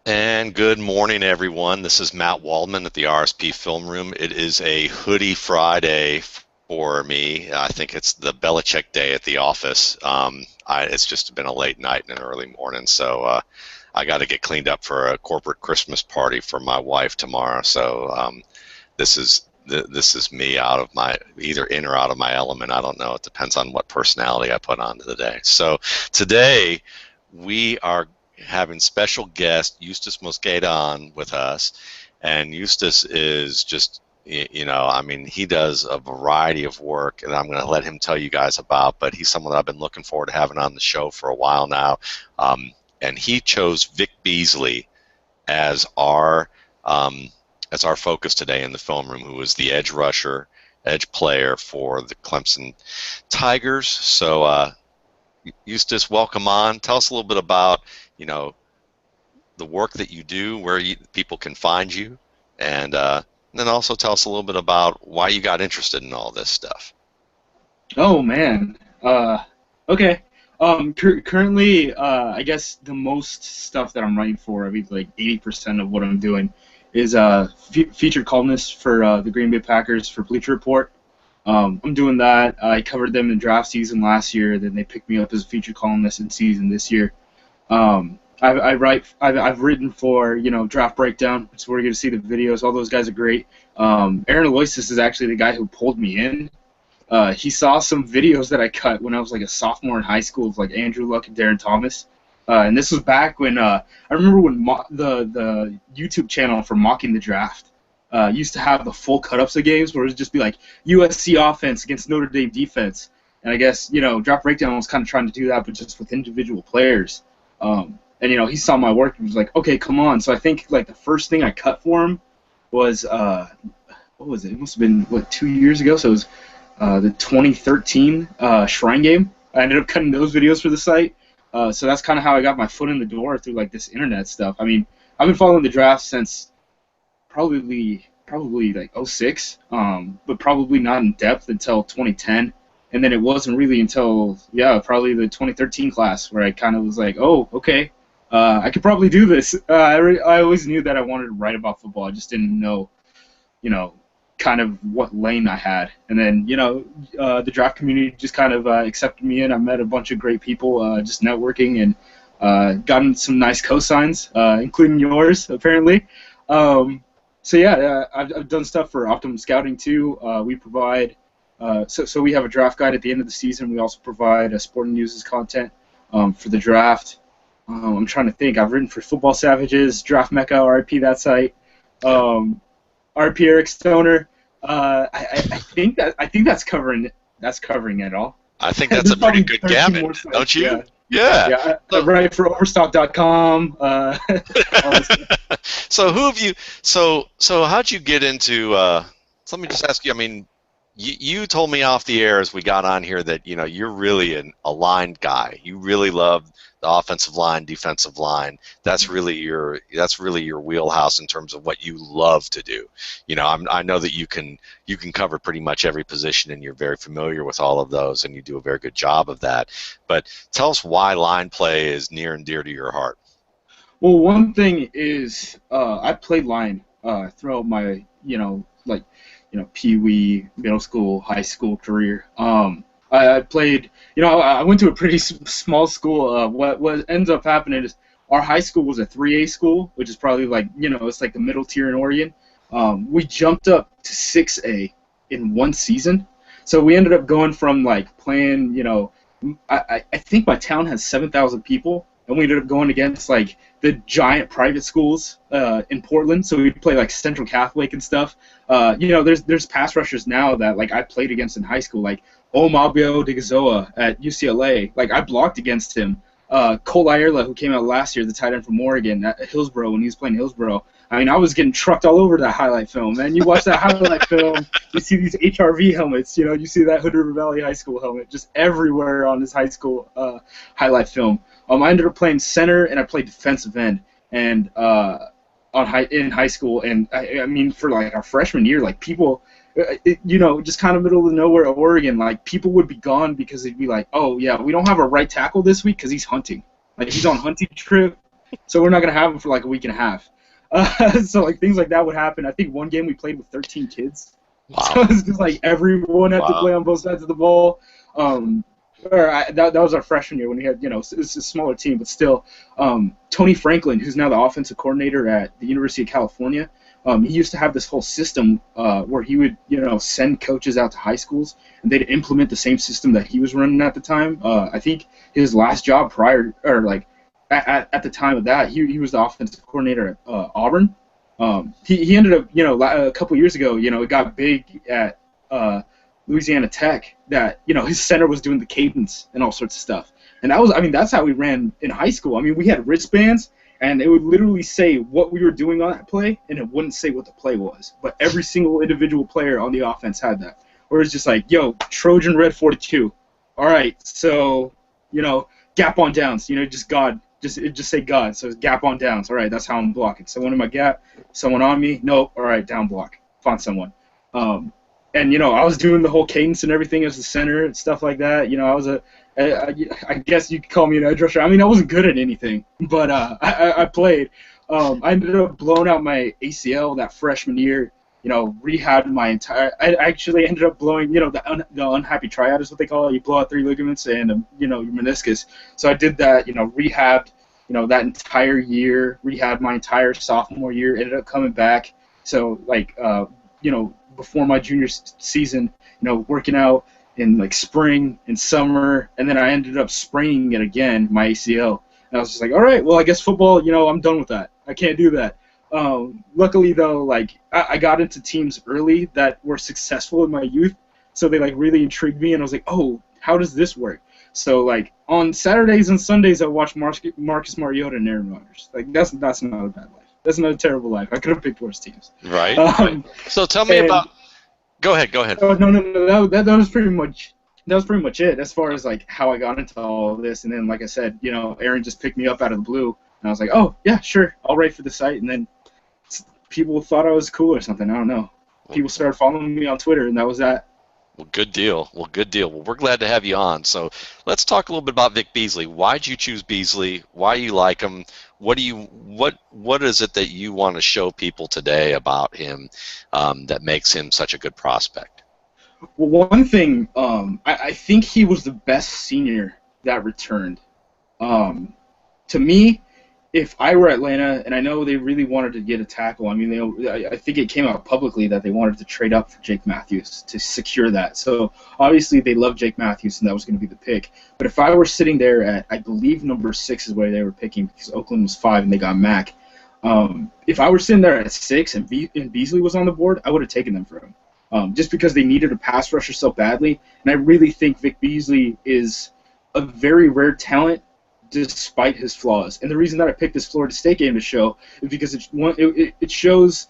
And good morning, everyone. This is Matt Waldman at the RSP Film Room. It is a hoodie Friday for me. I think it's the Belichick day at the office. It's just been a late night and an early morning, so I got to get cleaned up for a corporate Christmas party for my wife tomorrow. So this is me out of my either in or out of my element. I don't know. It depends on what personality I put on today. So today we are having special guest Justis Mosqueda on with us, and Justis is just I mean, he does a variety of work, and I'm going to let him tell you guys about. But he's someone that I've been looking forward to having on the show for a while now, and he chose Vic Beasley as our um, as our focus today in the film room, who is the edge rusher, edge player for the Clemson Tigers. So, Eustace, welcome on. Tell us a little bit about, you know, the work that you do, where people can find you, and then also tell us a little bit about why you got interested in all this stuff. Oh man. Okay. Currently, I guess the most stuff that I'm writing for, I mean, like 80% of what I'm doing, is featured columnist for the Green Bay Packers for Bleacher Report. I'm doing that. I covered them in draft season last year. Then they picked me up as a featured columnist in season this year. I've written for Draft Breakdown. It's where you're gonna see the videos. All those guys are great. Aaron Aloysius is actually the guy who pulled me in. He saw some videos that I cut when I was like a sophomore in high school of like Andrew Luck and Darren Thomas. And this was back when I remember when the YouTube channel for Mocking the Draft used to have the full cut-ups of games where it would just be like USC offense against Notre Dame defense. And I guess, Draft Breakdown was kind of trying to do that, but just with individual players. And, he saw my work and was like, okay, come on. So I think, like, the first thing I cut for him was, what was it? It must have been, 2 years ago? So it was the 2013 Shrine Game. I ended up cutting those videos for the site. So that's kind of how I got my foot in the door through, like, this internet stuff. I mean, I've been following the draft since probably like '06, but probably not in depth until 2010. And then it wasn't really until, probably the 2013 class where I kind of was like, oh, okay, I could probably do this. I always knew that I wanted to write about football. I just didn't know, kind of what lane I had. And then, the draft community just kind of accepted me in. I met a bunch of great people just networking and gotten some nice cosigns, including yours, apparently. So yeah, I've done stuff for Optimum Scouting too. We provide so we have a draft guide at the end of the season. We also provide Sporting News' content for the draft. I'm trying to think. I've written for Football Savages, Draft Mecca, RIP that site, RIP Eric Stoner. I think that's covering it all. I think that's There's a pretty probably good 13 gamut, more sites. don't you? Yeah, Yeah. yeah. I So, write for Overstock.com. All this stuff. so who have you? So how'd you get into? So let me just ask you. I mean, you told me off the air as we got on here that you're really an aligned guy. You really love the offensive line, defensive line. That's really your wheelhouse in terms of what you love to do. I know that you can cover pretty much every position, and you're very familiar with all of those, and you do a very good job of that. But tell us why line play is near and dear to your heart. Well, one thing is I played line throughout my Pee Wee, middle school, high school career. I played, I went to a pretty small school. What ends up happening is our high school was a 3A school, which is probably like, it's like the middle tier in Oregon. We jumped up to 6A in one season. So we ended up going from like playing, I think my town has 7,000 people, and we ended up going against like the giant private schools in Portland. So we'd play like Central Catholic and stuff. There's pass rushers now that like I played against in high school, like Omabio de Gazoa at UCLA. Like I blocked against him. Cole Ayerla, who came out last year, the tight end from Oregon at Hillsboro when he was playing Hillsboro. I mean, I was getting trucked all over that highlight film, man. You watch that highlight film, you see these HRV helmets, you see that Hood River Valley High School helmet just everywhere on this high school highlight film. I ended up playing center and I played defensive end, and in high school, and I mean for like our freshman year, like people, just kind of middle of nowhere Oregon, like people would be gone because they'd be like, oh yeah, we don't have a right tackle this week because he's hunting, like he's on hunting trip. so we're not gonna have him for like a week and a half. So like things like that would happen. I think one game we played with 13 kids, so Wow. it's just like everyone had to Wow. play on both sides of the ball. That was our freshman year when we had, it's a smaller team, but still. Tony Franklin, who's now the offensive coordinator at the University of California, he used to have this whole system where he would, send coaches out to high schools and they'd implement the same system that he was running at the time. I think his last job at the time of that, he was the offensive coordinator at Auburn. He ended up, a couple years ago, it got big at Louisiana Tech that, his center was doing the cadence and all sorts of stuff. And that's how we ran in high school. I mean, we had wristbands, and it would literally say what we were doing on that play, and it wouldn't say what the play was. But every single individual player on the offense had that. Or it's just like, yo, Trojan Red 42. All right, so, gap on downs. Just say God. So gap on downs. All right, that's how I'm blocking. Someone in my gap, someone on me. Nope. All right, down block. Find someone. And I was doing the whole cadence and everything as the center and stuff like that. I guess you could call me an edge rusher. I mean, I wasn't good at anything, but I played. I ended up blowing out my ACL that freshman year. Rehabbed my entire. I actually ended up blowing. The unhappy triad is what they call it. You blow out 3 ligaments and your meniscus. So I did that. Rehabbed. That entire year. Rehabbed my entire sophomore year. Ended up coming back. So before my junior season, working out in like spring and summer, and then I ended up spraining it again, my ACL. And I was just like, all right, well, I guess football, I'm done with that. I can't do that. Luckily, though, I got into teams early that were successful in my youth, so they really intrigued me, and I was like, oh, how does this work? So on Saturdays and Sundays, I watch Marcus Mariota and Aaron Rodgers. That's not a bad life. That's not a terrible life. I could have picked worse teams. Right. Right. So tell me about. Go ahead. Oh, no. That was pretty much it as far as how I got into all of this. And then, like I said, Aaron just picked me up out of the blue, and I was like, oh yeah, sure, I'll write for the site. And then people thought I was cool or something. I don't know. People started following me on Twitter, and that was that. Well, good deal. Well, we're glad to have you on. So let's talk a little bit about Vic Beasley. Why'd you choose Beasley? Why you like him? What is it that you want to show people today about him that makes him such a good prospect? Well, one thing, I think he was the best senior that returned. To me, if I were Atlanta, and I know they really wanted to get a tackle, I mean, I think it came out publicly that they wanted to trade up for Jake Matthews to secure that. So obviously they love Jake Matthews, and that was going to be the pick. But if I were sitting there at, I believe number 6 is where they were picking because Oakland was 5 and they got Mack. If I were sitting there at 6 and Beasley was on the board, I would have taken them for him. Just because they needed a pass rusher so badly. And I really think Vic Beasley is a very rare talent despite his flaws. And the reason that I picked this Florida State game to show is because it shows,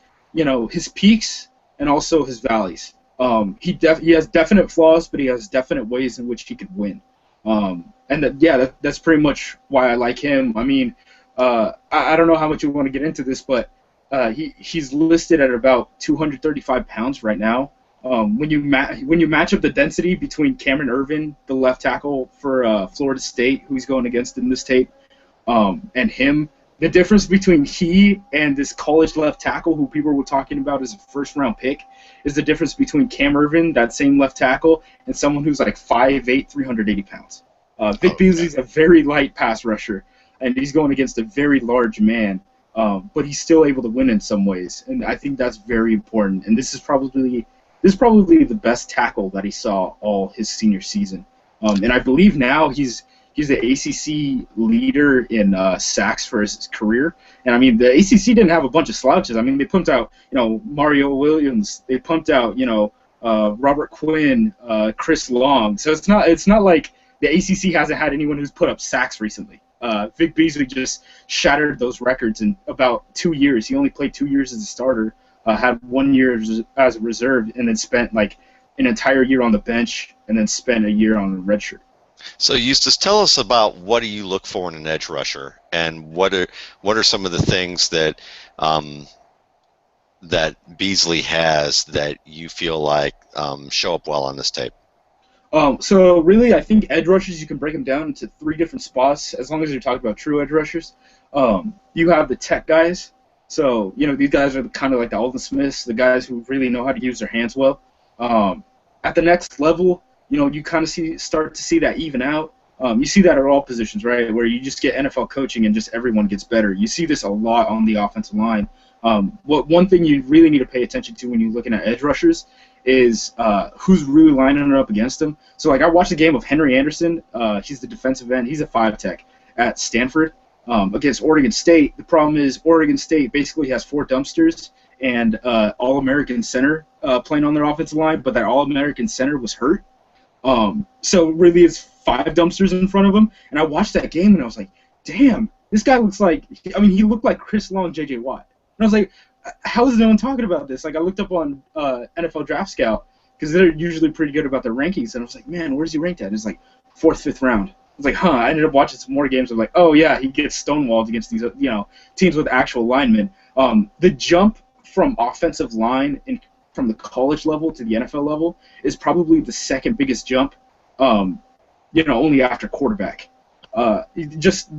his peaks and also his valleys. He has definite flaws, but he has definite ways in which he could win. That's pretty much why I like him. I mean, I don't know how much you want to get into this, but he's listed at about 235 pounds right now. When you match up the density between Cameron Ervin, the left tackle for Florida State, who he's going against in this tape, and him, the difference between he and this college left tackle, who people were talking about as a first-round pick, is the difference between Cam Ervin, that same left tackle, and someone who's 5'8", 380 pounds. Vic Beasley's a very light pass rusher, and he's going against a very large man, but he's still able to win in some ways, and I think that's very important. And this is probably the best tackle that he saw all his senior season. And I believe now he's the ACC leader in sacks for his career. And I mean, the ACC didn't have a bunch of slouches. I mean, they pumped out, Mario Williams. They pumped out, Robert Quinn, Chris Long. So it's not like the ACC hasn't had anyone who's put up sacks recently. Vic Beasley just shattered those records in about 2 years. He only played 2 years as a starter. Had 1 year as a reserve, and then spent an entire year on the bench, and then spent a year on the red shirt. So Justis, tell us about what do you look for in an edge rusher, and what are some of the things that that Beasley has that you feel like show up well on this tape? So really, I think edge rushers, you can break them down into 3 different spots, as long as you're talking about true edge rushers. You have the tech guys. So, these guys are kind of like the Alden Smiths, the guys who really know how to use their hands well. At the next level, you kind of start to see that even out. You see that at all positions, right, where you just get NFL coaching and just everyone gets better. You see this a lot on the offensive line. One thing you really need to pay attention to when you're looking at edge rushers is who's really lining it up against them. So, like, I watched a game of Henry Anderson. He's the defensive end. He's a 5-tech at Stanford against Oregon State. The problem is Oregon State basically has 4 dumpsters and All-American center playing on their offensive line, but that All-American center was hurt. So really it's 5 dumpsters in front of him. And I watched that game and I was like, damn, this guy looks like, he looked like Chris Long, J.J. Watt. And I was like, how is no one talking about this? Like, I looked up on NFL Draft Scout because they're usually pretty good about their rankings. And I was like, man, where's he ranked at? It's like 4th, 5th round. I was like, I ended up watching some more games. I'm like, oh, yeah, he gets stonewalled against these, teams with actual linemen. The jump from offensive line from the college level to the NFL level is probably the second biggest jump, only after quarterback. They're just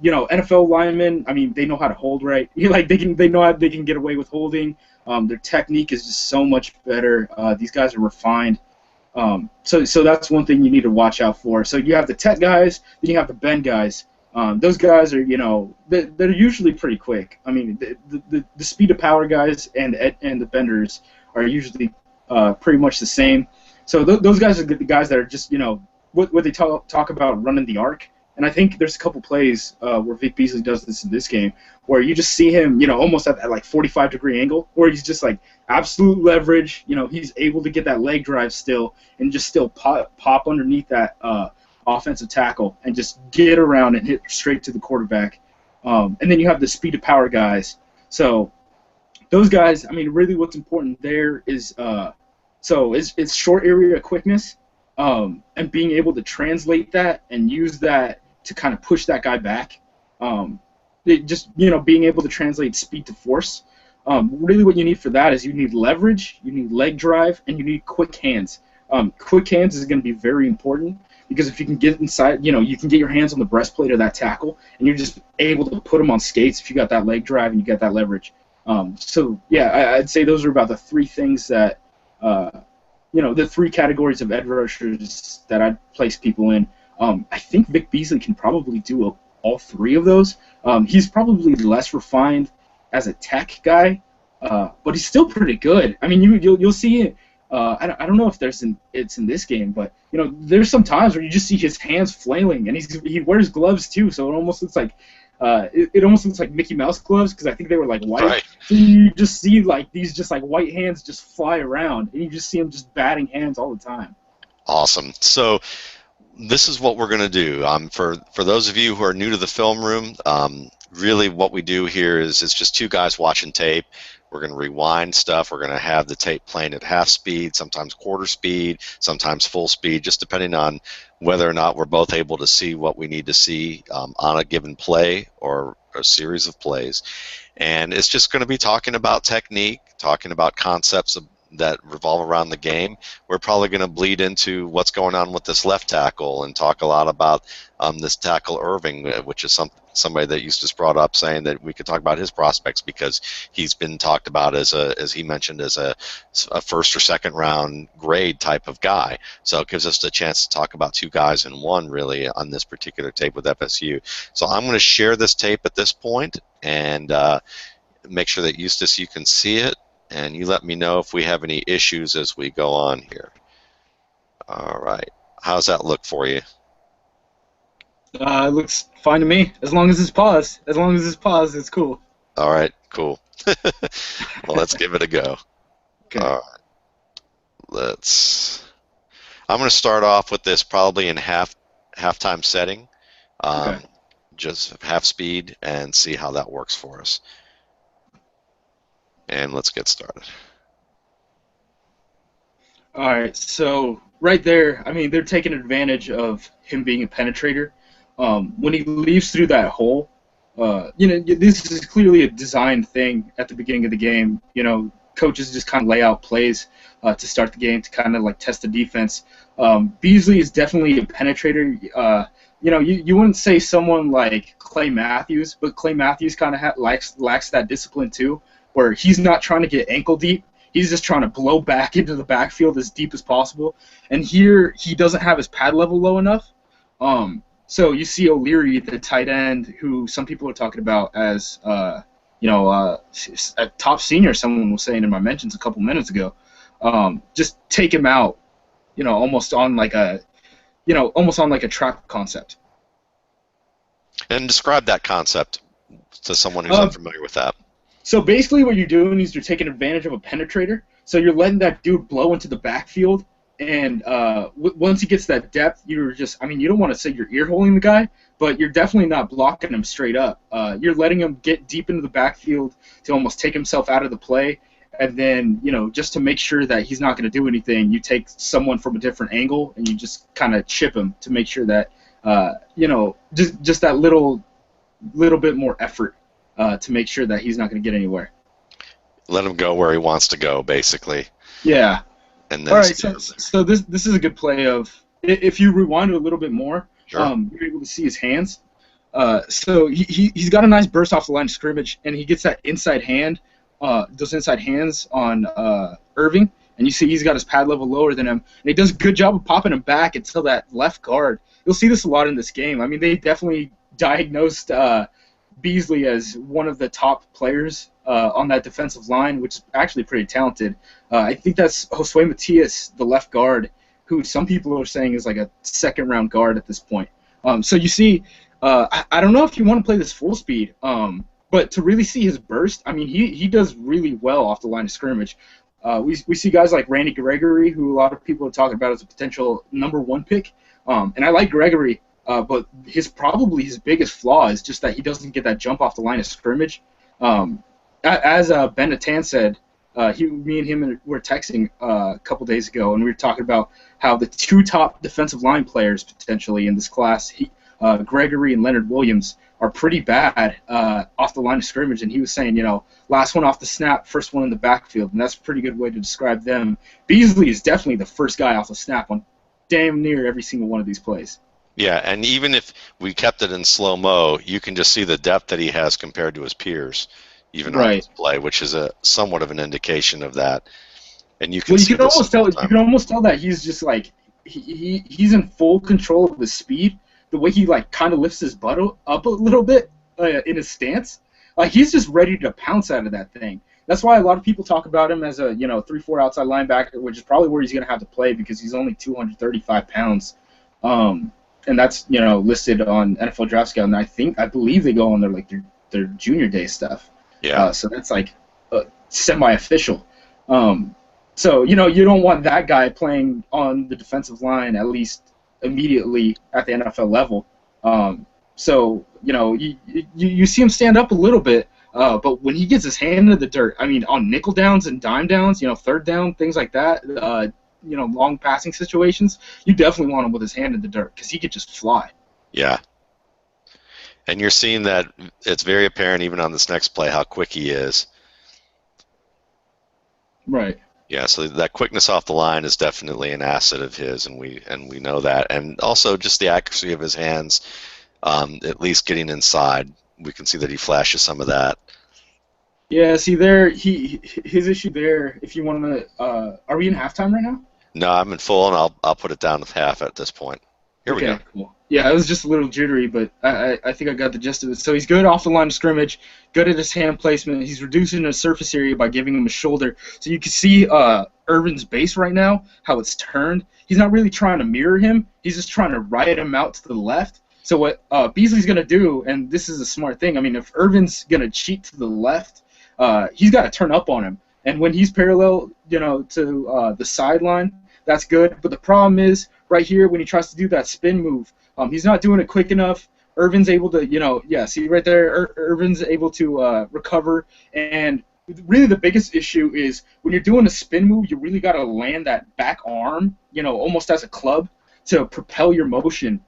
NFL linemen. They know how to hold right. They know how they can get away with holding. Their technique is just so much better. These guys are refined. So that's one thing you need to watch out for. So you have the tech guys, then you have the bend guys. Those guys are, they're usually pretty quick. The speed of power guys and the benders are usually pretty much the same. So those guys are the guys that are just, what they talk about running the arc. And I think there's a couple plays where Vic Beasley does this in this game, where you just see him, almost at like 45-degree angle, where he's just like absolute leverage. He's able to get that leg drive still and just still pop underneath that offensive tackle and just get around and hit straight to the quarterback. And then you have the speed of power guys. So those guys, really what's important there is it's short area quickness and being able to translate that and use that to kind of push that guy back. Being able to translate speed to force. Really what you need for that is you need leverage, you need leg drive, and you need quick hands. Quick hands is going to be very important because if you can get inside, you can get your hands on the breastplate of that tackle, and you're just able to put them on skates if you got that leg drive and you got that leverage. I'd say those are about the 3 things that, the 3 categories of edge rushers that I'd place people in. I think Vic Beasley can probably do all 3 of those. He's probably less refined as a tech guy, but he's still pretty good. You'll see it. I don't know if it's in this game, but there's some times where you just see his hands flailing, and he wears gloves too, so it almost looks like Mickey Mouse gloves because I think they were like white. Right. So you just see like these just like white hands just fly around, and you just see him just batting hands all the time. Awesome. So this is what we're going to do. For those of you who are new to the film room, really what we do here is it's just 2 guys watching tape. We're going to rewind stuff. We're going to have the tape playing at half speed, sometimes quarter speed, sometimes full speed, just depending on whether or not we're both able to see what we need to see on a given play or a series of plays. And it's just going to be talking about technique, talking about concepts that revolve around the game. We're probably going to bleed into what's going on with this left tackle and talk a lot about this tackle Irving, which is somebody that Justis brought up, saying that we could talk about his prospects because he's been talked about as he mentioned, as a 1st or 2nd round grade type of guy. So it gives us the chance to talk about 2 guys in one really on this particular tape with FSU. So I'm going to share this tape at this point and make sure that Justis, you can see it. And you let me know if we have any issues as we go on here. All right. How's that look for you? It looks fine to me. As long as it's paused. As long as it's paused, it's cool. All right. Cool. Well, let's give it a go. Okay. All right. I'm going to start off with this probably in halftime setting. Okay. Just half speed and see how that works for us. And let's get started. All right, so right there, they're taking advantage of him being a penetrator. When he leaves through that hole, this is clearly a designed thing at the beginning of the game. Coaches just kind of lay out plays to start the game to kind of like test the defense. Beasley is definitely a penetrator. you wouldn't say someone like Clay Matthews, but Clay Matthews kind of lacks that discipline too, where he's not trying to get ankle deep. He's just trying to blow back into the backfield as deep as possible. And here he doesn't have his pad level low enough. So you see O'Leary, the tight end, who some people are talking about as a top senior. Someone was saying in my mentions a couple minutes ago. Just take him out, almost on like a trap concept. And describe that concept to someone who's unfamiliar with that. So basically what you're doing is you're taking advantage of a penetrator. So you're letting that dude blow into the backfield, and once he gets that depth, you don't want to say you're ear-holing the guy, but you're definitely not blocking him straight up. You're letting him get deep into the backfield to almost take himself out of the play, and then, just to make sure that he's not going to do anything, you take someone from a different angle, and you just kind of chip him to make sure that, just that little bit more effort. To make sure that he's not going to get anywhere. Let him go where he wants to go, basically. Yeah. And then all right. So this is a good play of, if you rewind it a little bit more, sure. You're able to see his hands. So he's got a nice burst off the line of scrimmage, and he gets that inside hand, those inside hands on Irving, and you see he's got his pad level lower than him, and he does a good job of popping him back until that left guard. You'll see this a lot in this game. I mean, they definitely diagnosed Beasley as one of the top players on that defensive line, which is actually pretty talented. I think that's Josue Matias, the left guard, who some people are saying is like a second-round guard at this point. So you see, I don't know if you want to play this full speed, but to really see his burst, I mean, he does really well off the line of scrimmage. We see guys like Randy Gregory, who a lot of people are talking about as a potential #1 pick, and I like Gregory. But his biggest flaw is just that he doesn't get that jump off the line of scrimmage. As Ben Natan said, me and him were texting a couple days ago, and we were talking about how the two top defensive line players potentially in this class, Gregory and Leonard Williams, are pretty bad off the line of scrimmage. And he was saying, last one off the snap, first one in the backfield, and that's a pretty good way to describe them. Beasley is definitely the first guy off the snap on damn near every single one of these plays. Yeah, and even if we kept it in slow-mo, you can just see the depth that he has compared to his peers, even on this play, which is somewhat of an indication of that. And you can almost tell that he's just like he's in full control of his speed. The way he like kind of lifts his butt up a little bit in his stance, like he's just ready to pounce out of that thing. That's why a lot of people talk about him as a 3-4 outside linebacker, which is probably where he's going to have to play because he's only 235 pounds. And that's listed on NFL Draft Scout, and I believe they go on their junior day stuff. Yeah. So that's like semi-official. So you don't want that guy playing on the defensive line at least immediately at the NFL level. So you see him stand up a little bit, but when he gets his hand into the dirt, I mean on nickel downs and dime downs, third down, things like that. Long passing situations, you definitely want him with his hand in the dirt because he could just fly. Yeah. And you're seeing that it's very apparent even on this next play how quick he is. Right. Yeah, so that quickness off the line is definitely an asset of his, and we know that. And also just the accuracy of his hands, at least getting inside. We can see that he flashes some of that. Yeah, see his issue there, if you want to, are we in halftime right now? No, I'm in full, and I'll put it down to half at this point. Here we go. Cool. Yeah, it was just a little jittery, but I think I got the gist of it. So he's good off the line of scrimmage, good at his hand placement. He's reducing his surface area by giving him a shoulder. So you can see Irvin's base right now, how it's turned. He's not really trying to mirror him. He's just trying to ride him out to the left. So what Beasley's going to do, and this is a smart thing, I mean, if Irvin's going to cheat to the left, he's got to turn up on him. And when he's parallel, to the sideline, that's good. But the problem is, right here, when he tries to do that spin move, he's not doing it quick enough. Irvin's able to, see right there, Irvin's able to recover. And really the biggest issue is when you're doing a spin move, you really got to land that back arm, almost as a club to propel your motion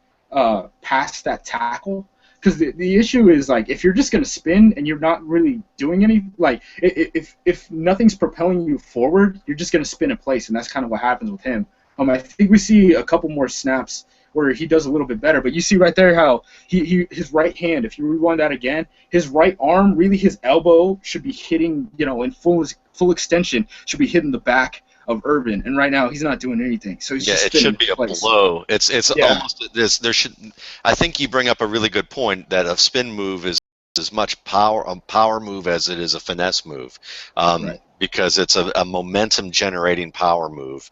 past that tackle. Because the issue is, like, if you're just going to spin and you're not really doing any, like, if nothing's propelling you forward, you're just going to spin in place, and that's kind of what happens with him. I think we see a couple more snaps where he does a little bit better. But you see right there how his right hand, if you rewind that again, his right arm, really his elbow should be hitting, in full extension, should be hitting the back of Urban, and right now he's not doing anything. So he's Yeah, just it spinning should in be a place. blow. It's Yeah, almost this. There should. I think you bring up a really good point that a spin move is as much a power move as it is a finesse move, right. because it's a momentum generating power move,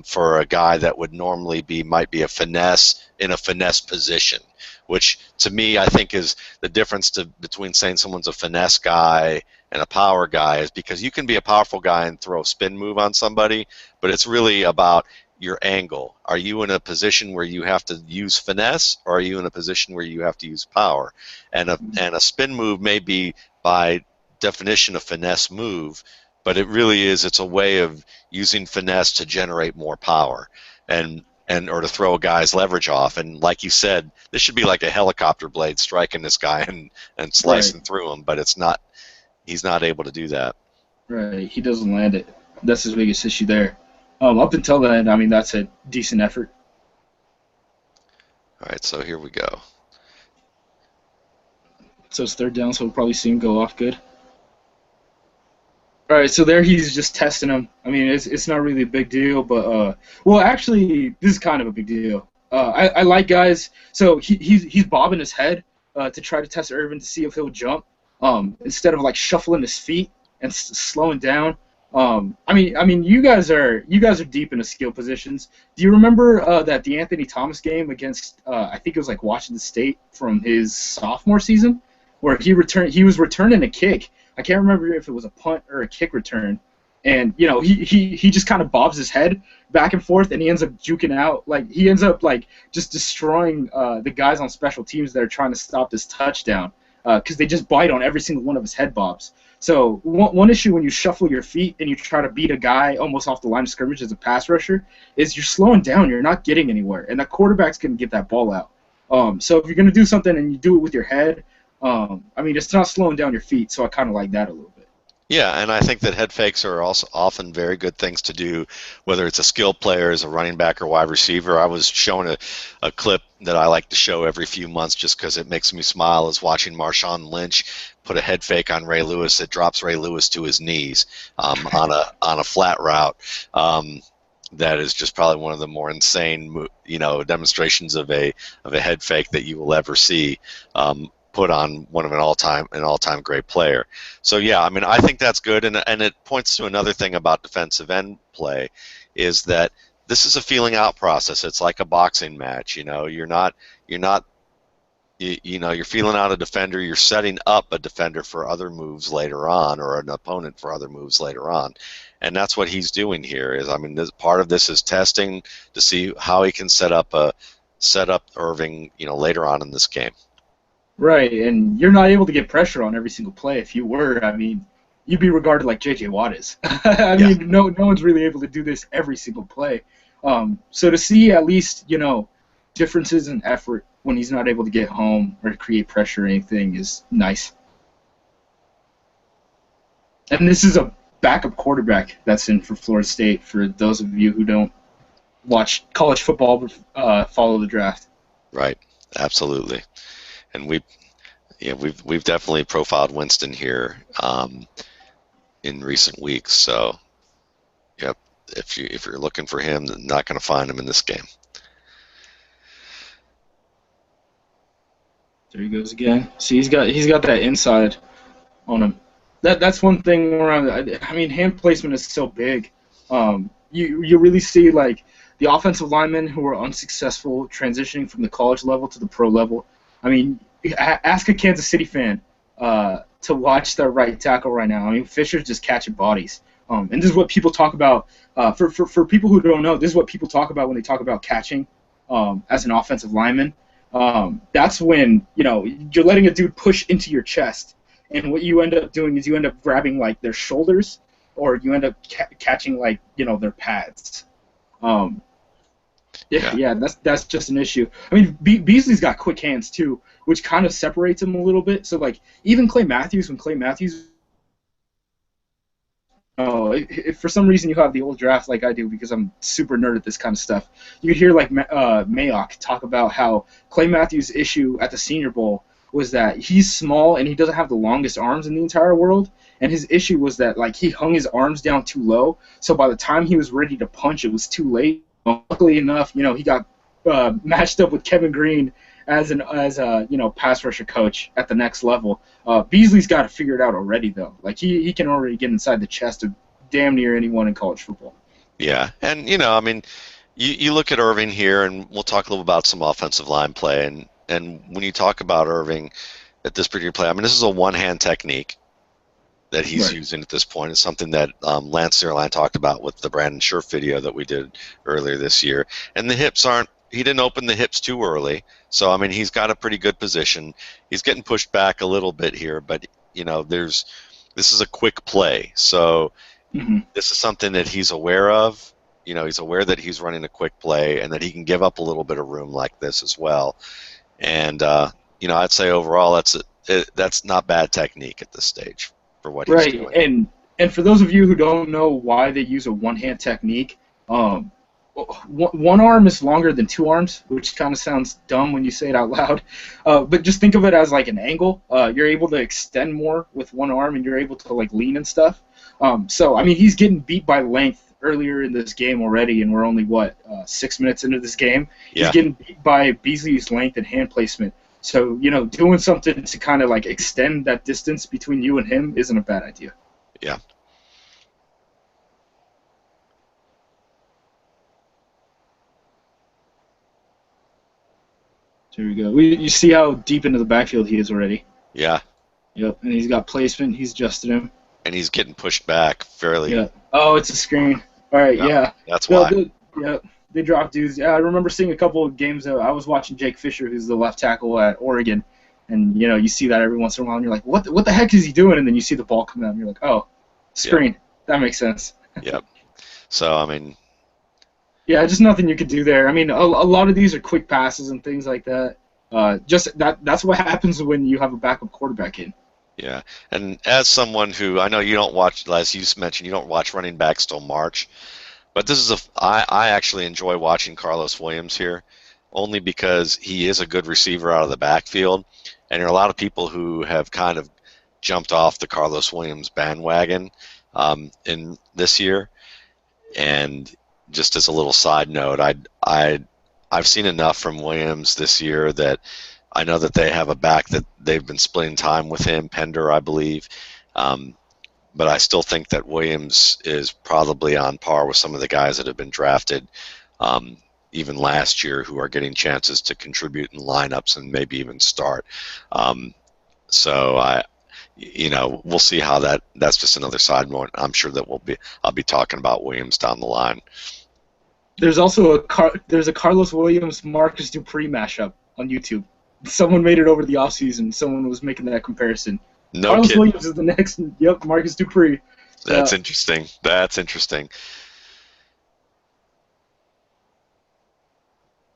for a guy that would normally might be a finesse in a finesse position, which to me I think is the difference between saying someone's a finesse guy and a power guy, is because you can be a powerful guy and throw a spin move on somebody, but it's really about your angle. Are you in a position where you have to use finesse, or are you in a position where you have to use power? And a spin move may be by definition a finesse move, but it's a way of using finesse to generate more power or to throw a guy's leverage off. And like you said, this should be like a helicopter blade striking this guy and Right, slicing through him, but it's not. He's not able to do that. right. He doesn't land it. That's his biggest issue there. Up until then, I mean, that's a decent effort. All right, so here we go. So it's third down, so we'll probably see him go off good. All right, so there he's just testing him. I mean, it's not really a big deal, but well, actually, this is kind of a big deal. I like guys. So he's bobbing his head to try to test Irvin to see if he'll jump, instead of like shuffling his feet and slowing down. I mean, you guys are deep into skill positions. Do you remember that the Anthony Thomas game against I think it was like Washington State from his sophomore season, where he was returning a kick. I can't remember if it was a punt or a kick return, and he just kind of bobs his head back and forth, and he ends up juking out. Like he ends up like just destroying the guys on special teams that are trying to stop this touchdown, because they just bite on every single one of his head bobs. So one issue when you shuffle your feet and you try to beat a guy almost off the line of scrimmage as a pass rusher is you're slowing down. You're not getting anywhere, and the quarterback's going to get that ball out. So if you're going to do something and you do it with your head, I mean, it's not slowing down your feet, so I kind of like that a little bit. Yeah, and I think that head fakes are also often very good things to do, whether it's a skilled player as a running back or wide receiver. I was showing a clip that I like to show every few months just because it makes me smile, is watching Marshawn Lynch put a head fake on Ray Lewis that drops Ray Lewis to his knees, on a flat route. That is just probably one of the more insane, demonstrations of a head fake that you will ever see. Put on one of an all-time great player. So yeah, I mean, I think that's good, and it points to another thing about defensive end play, is that this is a feeling out process. It's like a boxing match. You're feeling out a defender. You're setting up a defender for other moves later on, or an opponent for other moves later on, and that's what he's doing here. Part of this is testing to see how he can set up Irving, later on in this game. Right, and you're not able to get pressure on every single play. If you were, I mean, you'd be regarded like J.J. Watt is. I Yeah. mean, no one's really able to do this every single play. So to see at least, differences in effort when he's not able to get home or create pressure or anything is nice. And this is a backup quarterback that's in for Florida State, for those of you who don't watch college football but follow the draft. Right. Absolutely. And we've definitely profiled Winston here, in recent weeks. So, yep, if you're looking for him, then not going to find him in this game. There he goes again. See, he's got that inside on him. That's one thing where I mean, hand placement is so big. You really see like the offensive linemen who are unsuccessful transitioning from the college level to the pro level. I mean, ask a Kansas City fan to watch their right tackle right now. I mean, Fisher's just catching bodies. And this is what people talk about. For people who don't know, this is what people talk about when they talk about catching as an offensive lineman. That's when, you're letting a dude push into your chest. And what you end up doing is you end up grabbing, like, their shoulders, or you end up catching, like, their pads. Yeah, that's just an issue. I mean, Beasley's got quick hands too, which kind of separates him a little bit. So like even Clay Matthews, when Clay Matthews know, if for some reason you have the old draft like I do, because I'm super nerd at this kind of stuff, you hear like Mayock talk about how Clay Matthews' issue at the Senior Bowl was that he's small and he doesn't have the longest arms in the entire world, and his issue was that like he hung his arms down too low, so by the time he was ready to punch, it was too late. Luckily enough, you know, he got matched up with Kevin Green as a pass rusher coach at the next level. Beasley's got to figure it out already though. Like he can already get inside the chest of damn near anyone in college football. Yeah, and I mean, you look at Irving here, and we'll talk a little about some offensive line play, and when you talk about Irving at this particular play, I mean, this is a one-hand technique that he's using at this point. It's something that Lance Zierlein talked about with the Brandon Scherf video that we did earlier this year. And the hips he didn't open the hips too early. So, I mean, he's got a pretty good position. He's getting pushed back a little bit here, but, this is a quick play. So this is something that he's aware of. He's aware that he's running a quick play and that he can give up a little bit of room like this as well. And, I'd say overall that's not bad technique at this stage for what he's doing. Right, and for those of you who don't know why they use a one-hand technique, one arm is longer than two arms, which kind of sounds dumb when you say it out loud. But just think of it as like an angle. You're able to extend more with one arm, and you're able to like lean and stuff. So I mean, he's getting beat by length earlier in this game already, and we're only 6 minutes into this game. Yeah. He's getting beat by Beasley's length and hand placement. So doing something to kind of like extend that distance between you and him isn't a bad idea. Yeah. There we go. You see how deep into the backfield he is already. Yeah. Yep, and he's got placement. He's adjusted him. And he's getting pushed back fairly. Yeah. Oh, it's a screen. All right, yeah. That's why. They dropped dudes. Yeah, I remember seeing a couple of games. I was watching Jake Fisher, who's the left tackle at Oregon, and you see that every once in a while, and you're like, what the heck is he doing? And then you see the ball come out, and you're like, oh, screen. Yep. That makes sense. Yep. So, I mean. Yeah, just nothing you could do there. I mean, a lot of these are quick passes and things like that. That's what happens when you have a backup quarterback in. Yeah, and as someone who, I know you don't watch, as you mentioned, you don't watch running backs till March, but this is I actually enjoy watching Carlos Williams here, only because he is a good receiver out of the backfield, and there are a lot of people who have kind of jumped off the Carlos Williams bandwagon in this year, and just as a little side note, I've seen enough from Williams this year that I know that they have a back that they've been splitting time with him, Pender, I believe. But I still think that Williams is probably on par with some of the guys that have been drafted even last year who are getting chances to contribute in lineups and maybe even start. So we'll see how that's just another side note. I'm sure that I'll be talking about Williams down the line. There's also a Carlos Williams Marcus Dupree mashup on YouTube. Someone made it over the offseason. Someone was making that comparison. No Carlos kidding. Williams is the next. Yep, Marcus Dupree. That's interesting. That's interesting.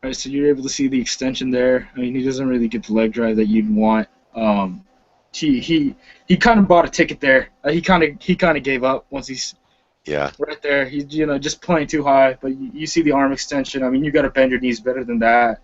All right, so you're able to see the extension there. I mean, he doesn't really get the leg drive that you'd want. He kind of bought a ticket there. He kind of gave up once he's right there. He's just playing too high. But you see the arm extension. I mean, you got to bend your knees better than that.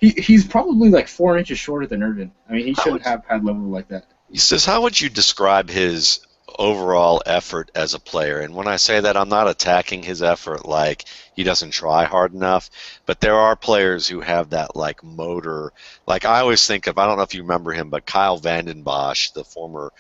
He's probably like 4 inches shorter than Irvin. I mean, he shouldn't have had level like that. He says, how would you describe his overall effort as a player? And when I say that, I'm not attacking his effort like he doesn't try hard enough, but there are players who have that like motor. Like I always think of, I don't know if you remember him, but Kyle Vanden Bosch, the former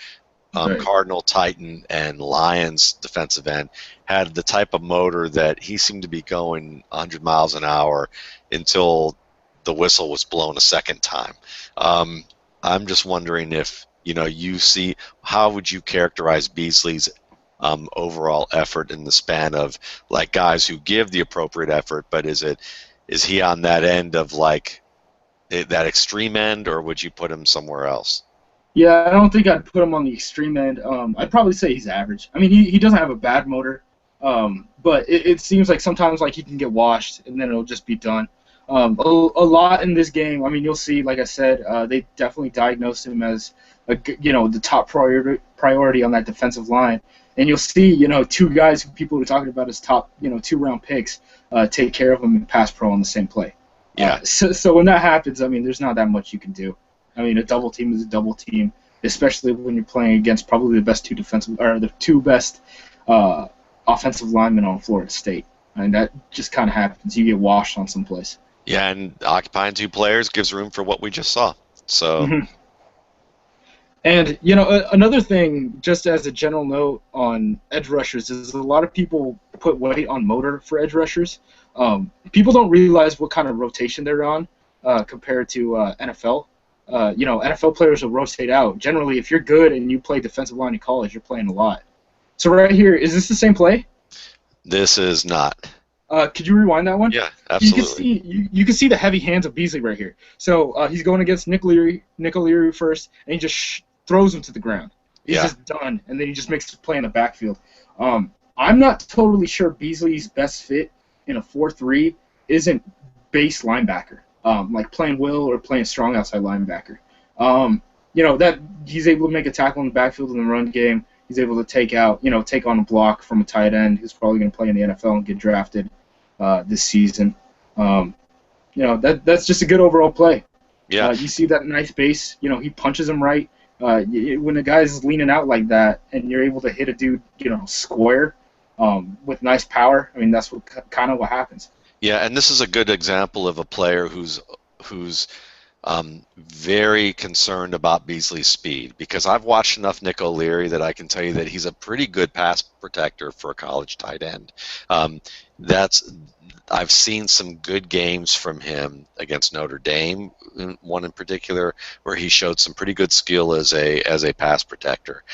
Cardinal, Titan, and Lions defensive end, had the type of motor that he seemed to be going 100 miles an hour until the whistle was blown a second time. I'm just wondering if you see, how would you characterize Beasley's overall effort in the span of like guys who give the appropriate effort, but is he on that end of like that extreme end, or would you put him somewhere else? Yeah, I don't think I'd put him on the extreme end. I'd probably say he's average. I mean, he doesn't have a bad motor, but it seems like sometimes like he can get washed and then it'll just be done. A lot in this game. I mean, you'll see, like I said, they definitely diagnosed him as the top priority on that defensive line. And you'll see, two guys who people are talking about as top, 2-round picks take care of him in pass pro on the same play. Yeah. So when that happens, I mean, there's not that much you can do. I mean, a double team is a double team, especially when you're playing against probably the two best offensive linemen on Florida State. And that just kind of happens. You get washed on some plays. Yeah, and occupying 2 players gives room for what we just saw. So. Mm-hmm. And, another thing, just as a general note on edge rushers, is a lot of people put weight on motor for edge rushers. People don't realize what kind of rotation they're on compared to NFL. NFL players will rotate out. Generally, if you're good and you play defensive line in college, you're playing a lot. So right here, is this the same play? This is not. Could you rewind that one? Yeah, absolutely. You can see the heavy hands of Beasley right here. So he's going against Nick Leary first, and he just throws him to the ground. He's just done, and then he just makes the play in the backfield. I'm not totally sure Beasley's best fit in a 4-3 isn't base linebacker, like playing will or playing strong outside linebacker. That he's able to make a tackle in the backfield in the run game. He's able to take on a block from a tight end who's probably going to play in the NFL and get drafted this season. That's just a good overall play. Yeah. You see that nice base. He punches him right. When a guy's leaning out like that and you're able to hit a dude, square with nice power, I mean, that's kind of what happens. Yeah, and this is a good example of a player who's very concerned about Beasley's speed, because I've watched enough Nick O'Leary that I can tell you that he's a pretty good pass protector for a college tight end. I've seen some good games from him against Notre Dame, one in particular, where he showed some pretty good skill as a pass protector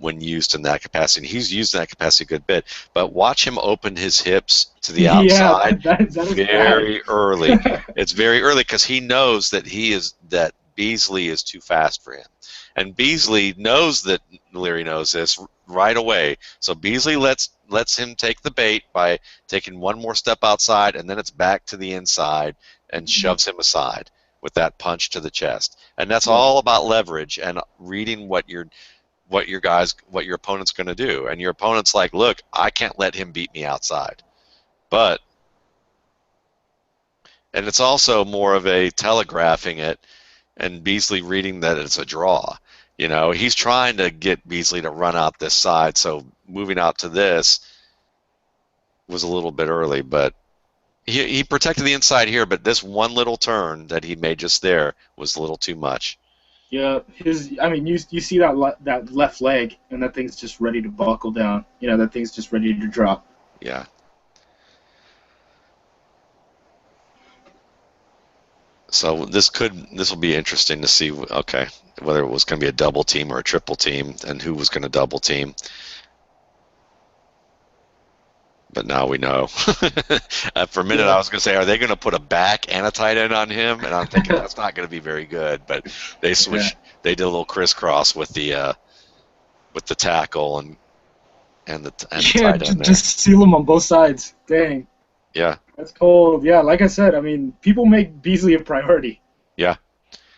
when used in that capacity. And he's used in that capacity a good bit, but watch him open his hips to the outside very early. It's very early because he knows that Beasley is too fast for him. And Beasley knows that Leary knows this right away. So Beasley lets him take the bait by taking one more step outside, and then it's back to the inside and shoves him aside with that punch to the chest. And that's all about leverage and reading what your opponent's going to do. And your opponent's like, look, I can't let him beat me outside. And it's also more of a telegraphing it, and Beasley reading that it's a draw. He's trying to get Beasley to run out this side, so moving out to this was a little bit early, but he protected the inside here, but this one little turn that he made just there was a little too much. Yeah, you see that left leg, and that thing's just ready to buckle down. That thing's just ready to drop. Yeah. So this will be interesting to see, whether it was going to be a double team or a triple team, and who was going to double team. But now we know. For a minute, I was going to say, are they going to put a back and a tight end on him? And I'm thinking that's not going to be very good. But they switched. Yeah. They did a little crisscross with the tackle and the tight end there. Just seal them on both sides. Dang. Yeah. That's cold. Yeah, like I said, people make Beasley a priority. Yeah.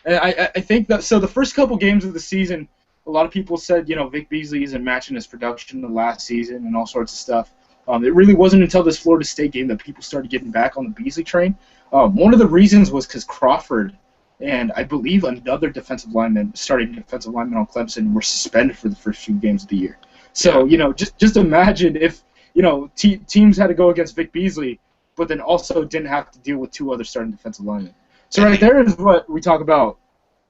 And I think that, so the first couple games of the season, a lot of people said, Vic Beasley isn't matching his production the last season and all sorts of stuff. It really wasn't until this Florida State game that people started getting back on the Beasley train. One of the reasons was because Crawford and I believe another starting defensive lineman on Clemson were suspended for the first few games of the year. So, just imagine if, teams had to go against Vic Beasley, but then also didn't have to deal with 2 other starting defensive linemen. So right there is what we talk about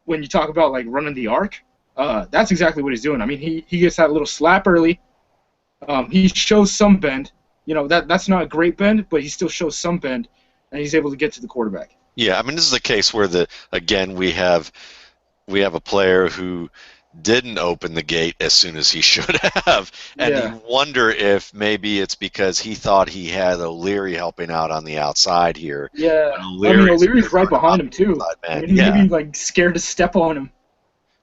when you talk about, like, running the arc. That's exactly what he's doing. He gets that little slap early. He shows some bend. That's not a great bend, but he still shows some bend, and he's able to get to the quarterback. Yeah, this is a case where we have a player who didn't open the gate as soon as he should have, and you wonder if maybe it's because he thought he had O'Leary helping out on the outside here. Yeah, O'Leary's right behind him too. He may be scared to step on him.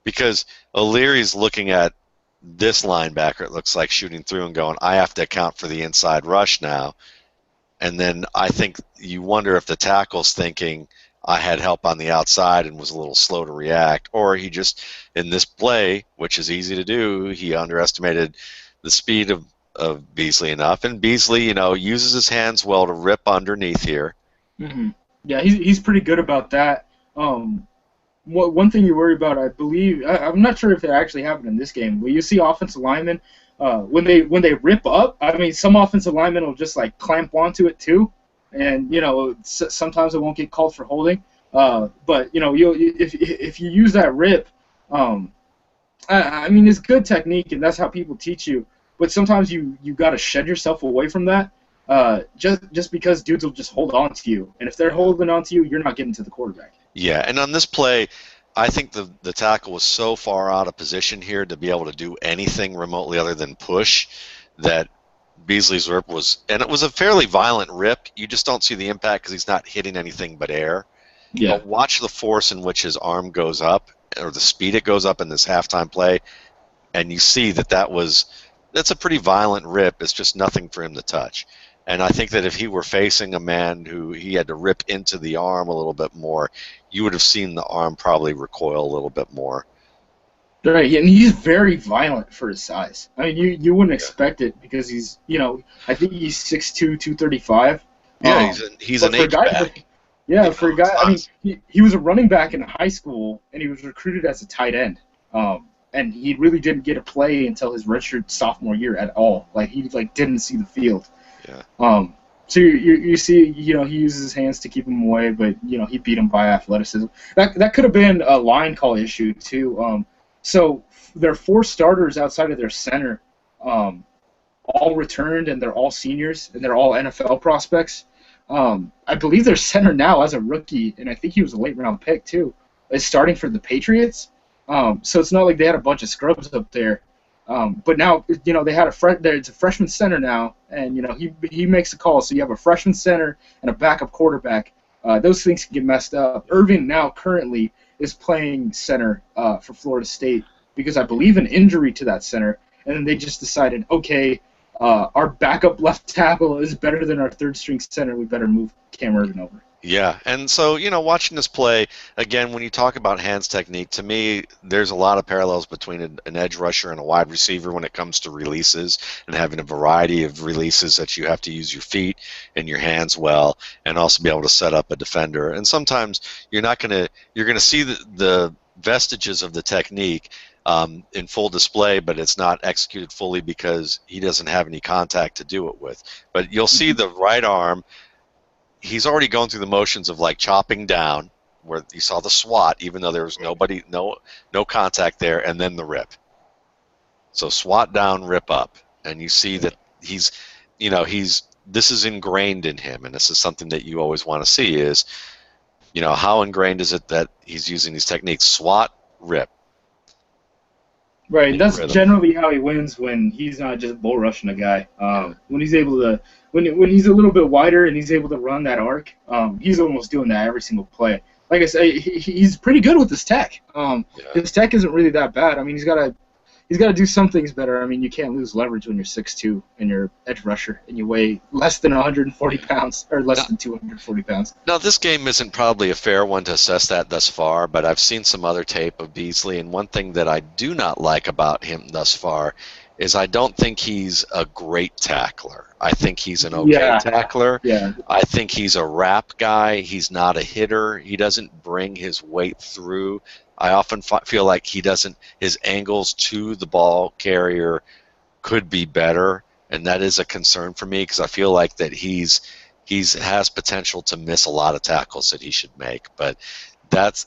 Because O'Leary's looking at this linebacker, it looks like, shooting through and going, I have to account for the inside rush now. And then I think you wonder if the tackle's thinking, I had help on the outside and was a little slow to react, or he just, in this play, which is easy to do, he underestimated the speed of Beasley enough. And Beasley, uses his hands well to rip underneath here. Hmm. Yeah, he's pretty good about that. One thing you worry about, I believe, I'm not sure if it actually happened in this game, but you see offensive linemen when they rip up. I mean, some offensive linemen will just like clamp onto it too, and sometimes it won't get called for holding. But if you use that rip, I mean, it's good technique, and that's how people teach you. But sometimes you got to shed yourself away from that. Just because dudes will just hold on to you, and if they're holding on to you, you're not getting to the quarterback. Yeah, and on this play, I think the tackle was so far out of position here to be able to do anything remotely other than push that Beasley's rip was, and it was a fairly violent rip. You just don't see the impact because he's not hitting anything but air. Yeah. But watch the force in which his arm goes up, or the speed it goes up in this halftime play, and you see that's a pretty violent rip. It's just nothing for him to touch. And I think that if he were facing a man who he had to rip into the arm a little bit more, you would have seen the arm probably recoil a little bit more. Right, and he's very violent for his size. I mean, you wouldn't expect it because he's, I think he's 6'2", 235. Yeah, he's an H-back. Yeah, for a guy, I mean, he was a running back in high school, and he was recruited as a tight end. And he really didn't get a play until his redshirt sophomore year at all. Like, he didn't see the field. Yeah. So you see, he uses his hands to keep him away, but he beat him by athleticism. That could have been a line call issue too. So there are 4 starters outside of their center, all returned, and they're all seniors, and they're all NFL prospects. I believe their center now, as a rookie, and I think he was a late round pick too, is starting for the Patriots. So it's not like they had a bunch of scrubs up there. But now, they had it's a freshman center now, and he makes the call. So you have a freshman center and a backup quarterback. Those things can get messed up. Irving now currently is playing center for Florida State because I believe an injury to that center, and then they just decided, okay, our backup left tackle is better than our third string center. We better move Cam Irvin over. Yeah, and so, watching this play, again, when you talk about hands technique, to me, there's a lot of parallels between an edge rusher and a wide receiver when it comes to releases and having a variety of releases that you have to use your feet and your hands well and also be able to set up a defender. And sometimes you're going to see the vestiges of the technique in full display, but it's not executed fully because he doesn't have any contact to do it with. But you'll see the right arm. He's already gone through the motions of chopping down, where you saw the swat, even though there was no contact there, and then the rip. So swat down, rip up, and you see that this is ingrained in him, and this is something that you always want to see is, how ingrained is it that he's using these techniques? SWAT, rip. Right, that's generally how he wins when he's not just bull rushing a guy. When he's able to, when he's a little bit wider and he's able to run that arc, he's almost doing that every single play. Like I say, he's pretty good with his tech. His tech isn't really that bad. I mean, he's got to do some things better. I mean, you can't lose leverage when you're 6'2" and you're edge rusher and you weigh less than 140 pounds or less than 240 pounds. Now, this game isn't probably a fair one to assess that thus far, but I've seen some other tape of Beasley, and one thing that I do not like about him thus far is I don't think he's a great tackler. I think he's an okay tackler. Yeah. I think he's a wrap guy. He's not a hitter. He doesn't bring his weight through. I often feel like his angles to the ball carrier could be better, and that is a concern for me because I feel like that he has potential to miss a lot of tackles that he should make. But this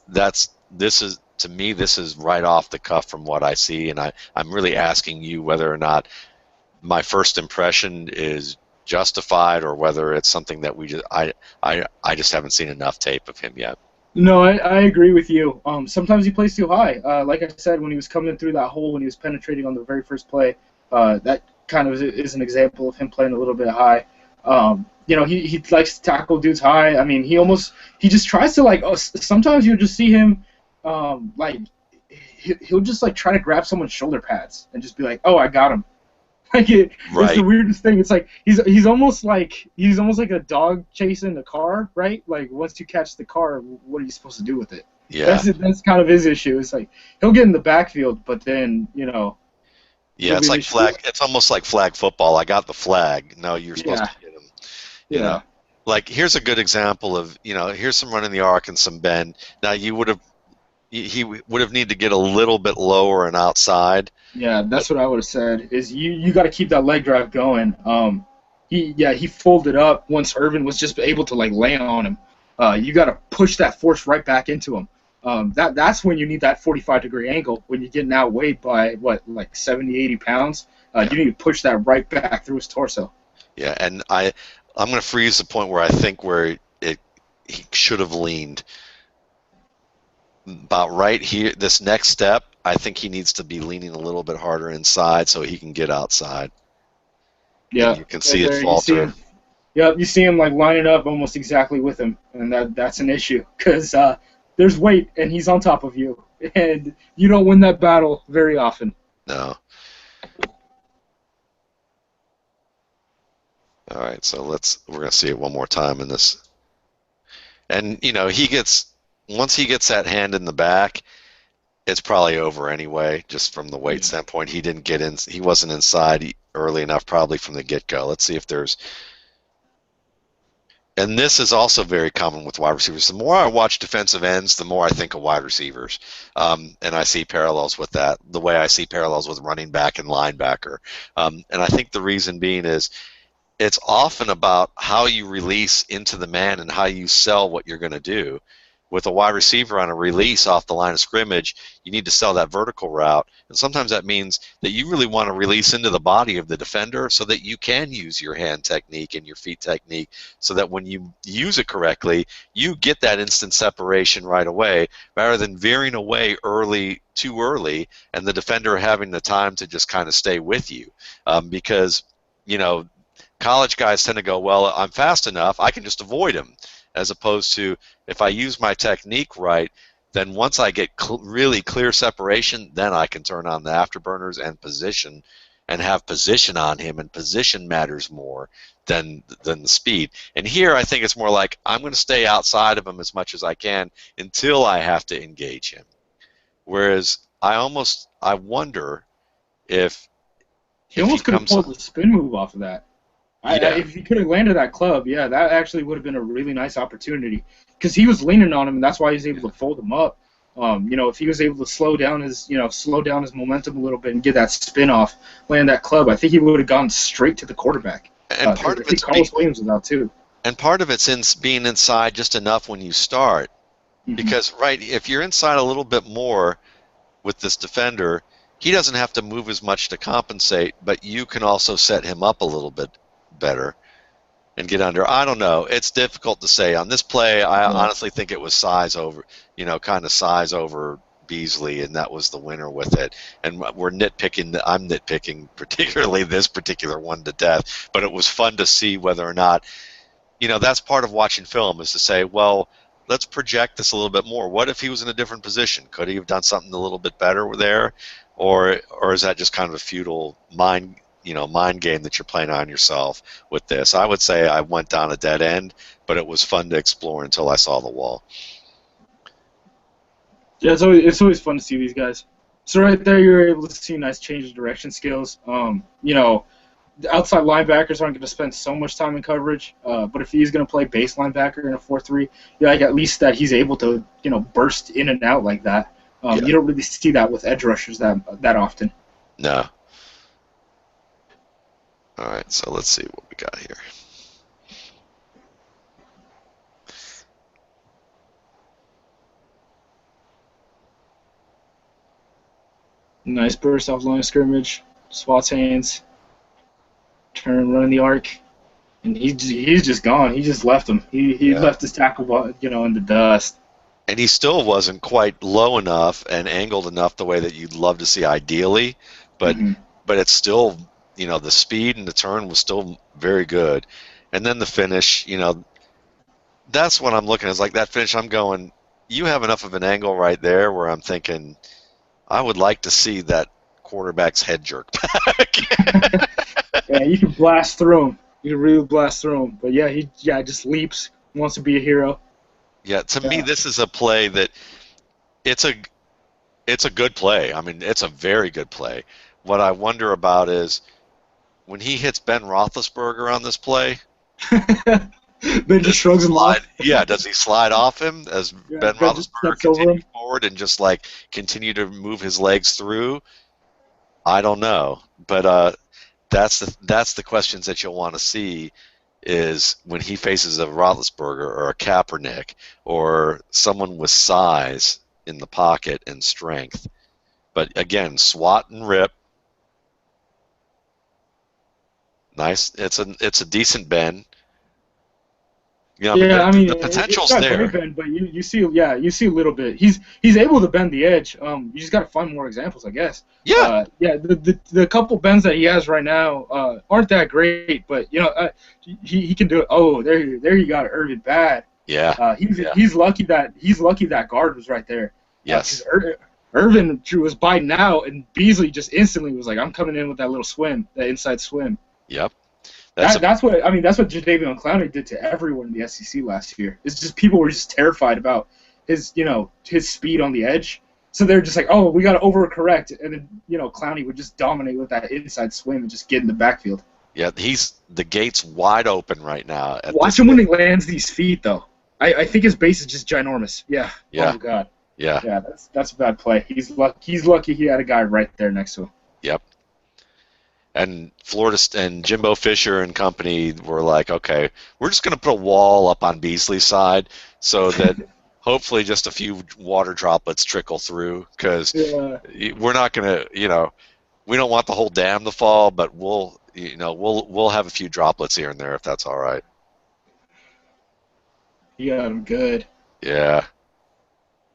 is right off the cuff from what I see, and I'm really asking you whether or not my first impression is justified or whether it's something that I just haven't seen enough tape of him yet. No, I agree with you. Sometimes he plays too high. Like I said, when he was coming through that hole, when he was penetrating on the very first play, that kind of is an example of him playing a little bit high. He likes to tackle dudes high. I mean, he just tries to sometimes you'll just see him he'll just try to grab someone's shoulder pads and just be like, oh, I got him. Like it's the Right. weirdest thing. It's like he's almost like a dog chasing a car, right? Like once you catch the car, what are you supposed to do with it? Yeah. That's kind of his issue. It's like he'll get in the backfield, but then Yeah, he'll it's be like flag. It's almost like flag football. I got the flag. No, you're supposed yeah, to hit him. You know, yeah, like here's a good example of here's some running the arc and some bend. Now you would have he would have needed to get a little bit lower and outside. yeah. But That's what I would have said. Is you got to keep that leg drive going. He folded up once Irvin was just able to like lay on him. You got to push that force right back into him. That's when you need that 45-degree angle when you're getting outweighed by what like 70, 80 pounds. yeah, You need to push that right back through his torso. yeah, and I'm going to freeze the point where I think where it he should have leaned about right here. This next step, I think he needs to be leaning a little bit harder inside so he can get outside, and Yeah, you can right see it there you see falter. him. Yeah, you see him like lining up almost exactly with him, and that's an issue because there's weight and he's on top of you, and you don't win that battle very often. No. All right, so we're going to see it one more time in this. And once he gets that hand in the back, it's probably over anyway, just from the weight Yeah. standpoint. He didn't get in, he wasn't inside early enough probably from the get-go. Let's see if there's, and this is also very common with wide receivers. The more I watch defensive ends, the more I think of wide receivers. And I see parallels with that, the way I see parallels with running back and linebacker. And I think the reason being is it's often about how you release into the man and how you sell what you're going to do. With a wide receiver on a release off the line of scrimmage, you need to sell that vertical route. And sometimes that means that you really want to release into the body of the defender so that you can use your hand technique and your feet technique so that when you use it correctly, you get that instant separation right away rather than veering away too early, and the defender having the time to just kind of stay with you. Because, you know, college guys tend to go, well, I'm fast enough, I can just avoid him, as opposed to if I use my technique right, then once I get really clear separation, then I can turn on the afterburners and position and have position on him, and position matters more than the speed. And here I think it's more like I'm going to stay outside of him as much as I can until I have to engage him. Whereas I wonder if He if he almost could have comes, pulled the spin move off of that. yeah, If he could have landed that club, yeah, that actually would have been a really nice opportunity because he was leaning on him, and that's why he was able to fold him up. If he was able to slow down his momentum a little bit and get that spin off, land that club, I think he would have gone straight to the quarterback. and Because part I of think it's Carlos Williams was out too. in being inside just enough when you start. Hmm. Because, right, if you're inside a little bit more with this defender, he doesn't have to move as much to compensate, but you can also set him up a little bit better and get under. I don't know. It's difficult to say. On this play, I Yeah. honestly think it was size over, kind of size over Beasley, and that was the winner with it. And we're nitpicking. I'm nitpicking particularly this particular one to death, but it was fun to see whether or not, that's part of watching film, is to say, well, let's project this a little bit more. What if he was in a different position? Could he have done something a little bit better there, or is that just kind of a futile mind game that you're playing on yourself with this? I would say I went down a dead end, but it was fun to explore until I saw the wall. Yeah, it's always fun to see these guys. So right there, you're able to see nice change of direction skills. The outside linebackers aren't going to spend so much time in coverage, but if he's going to play base linebacker in a 4-3, like at least that he's able to burst in and out like that. Yeah. You don't really see that with edge rushers that often. No. All right, so let's see what we got here. Nice burst off line of scrimmage, swats hands, turn, running the arc, and he's just gone. He just left him. He Yeah. left his tackle, in the dust. And he still wasn't quite low enough and angled enough the way that you'd love to see ideally, but Hmm. but it's still, the speed and the turn was still very good. And then the finish, that's what I'm looking at. Is like that finish, I'm going, you have enough of an angle right there where I'm thinking I would like to see that quarterback's head jerked back. Yeah, you can blast through him. You can really blast through him. But yeah, he just leaps, wants to be a hero. Yeah, to me, Yeah. this is a play that it's a it's a good play. I mean, it's a very good play. What I wonder about is when he hits Ben Roethlisberger on this play, Ben just does he shrugs him slide? off. Yeah, does he slide off him as Yeah, Ben Ben just Roethlisberger steps over continue him. forward and just like continue to move his legs through? I don't know, but that's the questions that you'll want to see is when he faces a Roethlisberger or a Kaepernick or someone with size in the pocket and strength. But again, swat and rip. Nice. It's a decent bend. You know, I mean Yeah, I mean, the it's potential's not great there. bend, but you see, yeah, you see a little bit. He's able to bend the edge. You just got to find more examples, I guess. Yeah, Yeah, the couple bends that he has right now aren't that great, but he can do it. Oh, there you got it, Irvin bad. yeah, yeah. He's lucky that guard was right there. Yes. Because Irvin was biting out, and Beasley just instantly was like, I'm coming in with that little swim, that inside swim. Yep. That's a That's what I mean. That's what Jadeveon Clowney did to everyone in the SEC last year. It's just people were just terrified about his speed on the edge. So they're just like, oh, we got to overcorrect, and then Clowney would just dominate with that inside swim and just get in the backfield. yeah. The gate's wide open right now. Watch him when he lands these feet, though. I think his base is just ginormous. Yeah. Yeah. Oh God. Yeah. Yeah. That's a bad play. He's lucky he had a guy right there next to him. Yep. And Florida and Jimbo Fisher and company were like, okay, we're just going to put a wall up on Beasley's side so that hopefully just a few water droplets trickle through because we're not going to, we don't want the whole dam to fall, but we'll have a few droplets here and there if that's all right. He got him good. Yeah.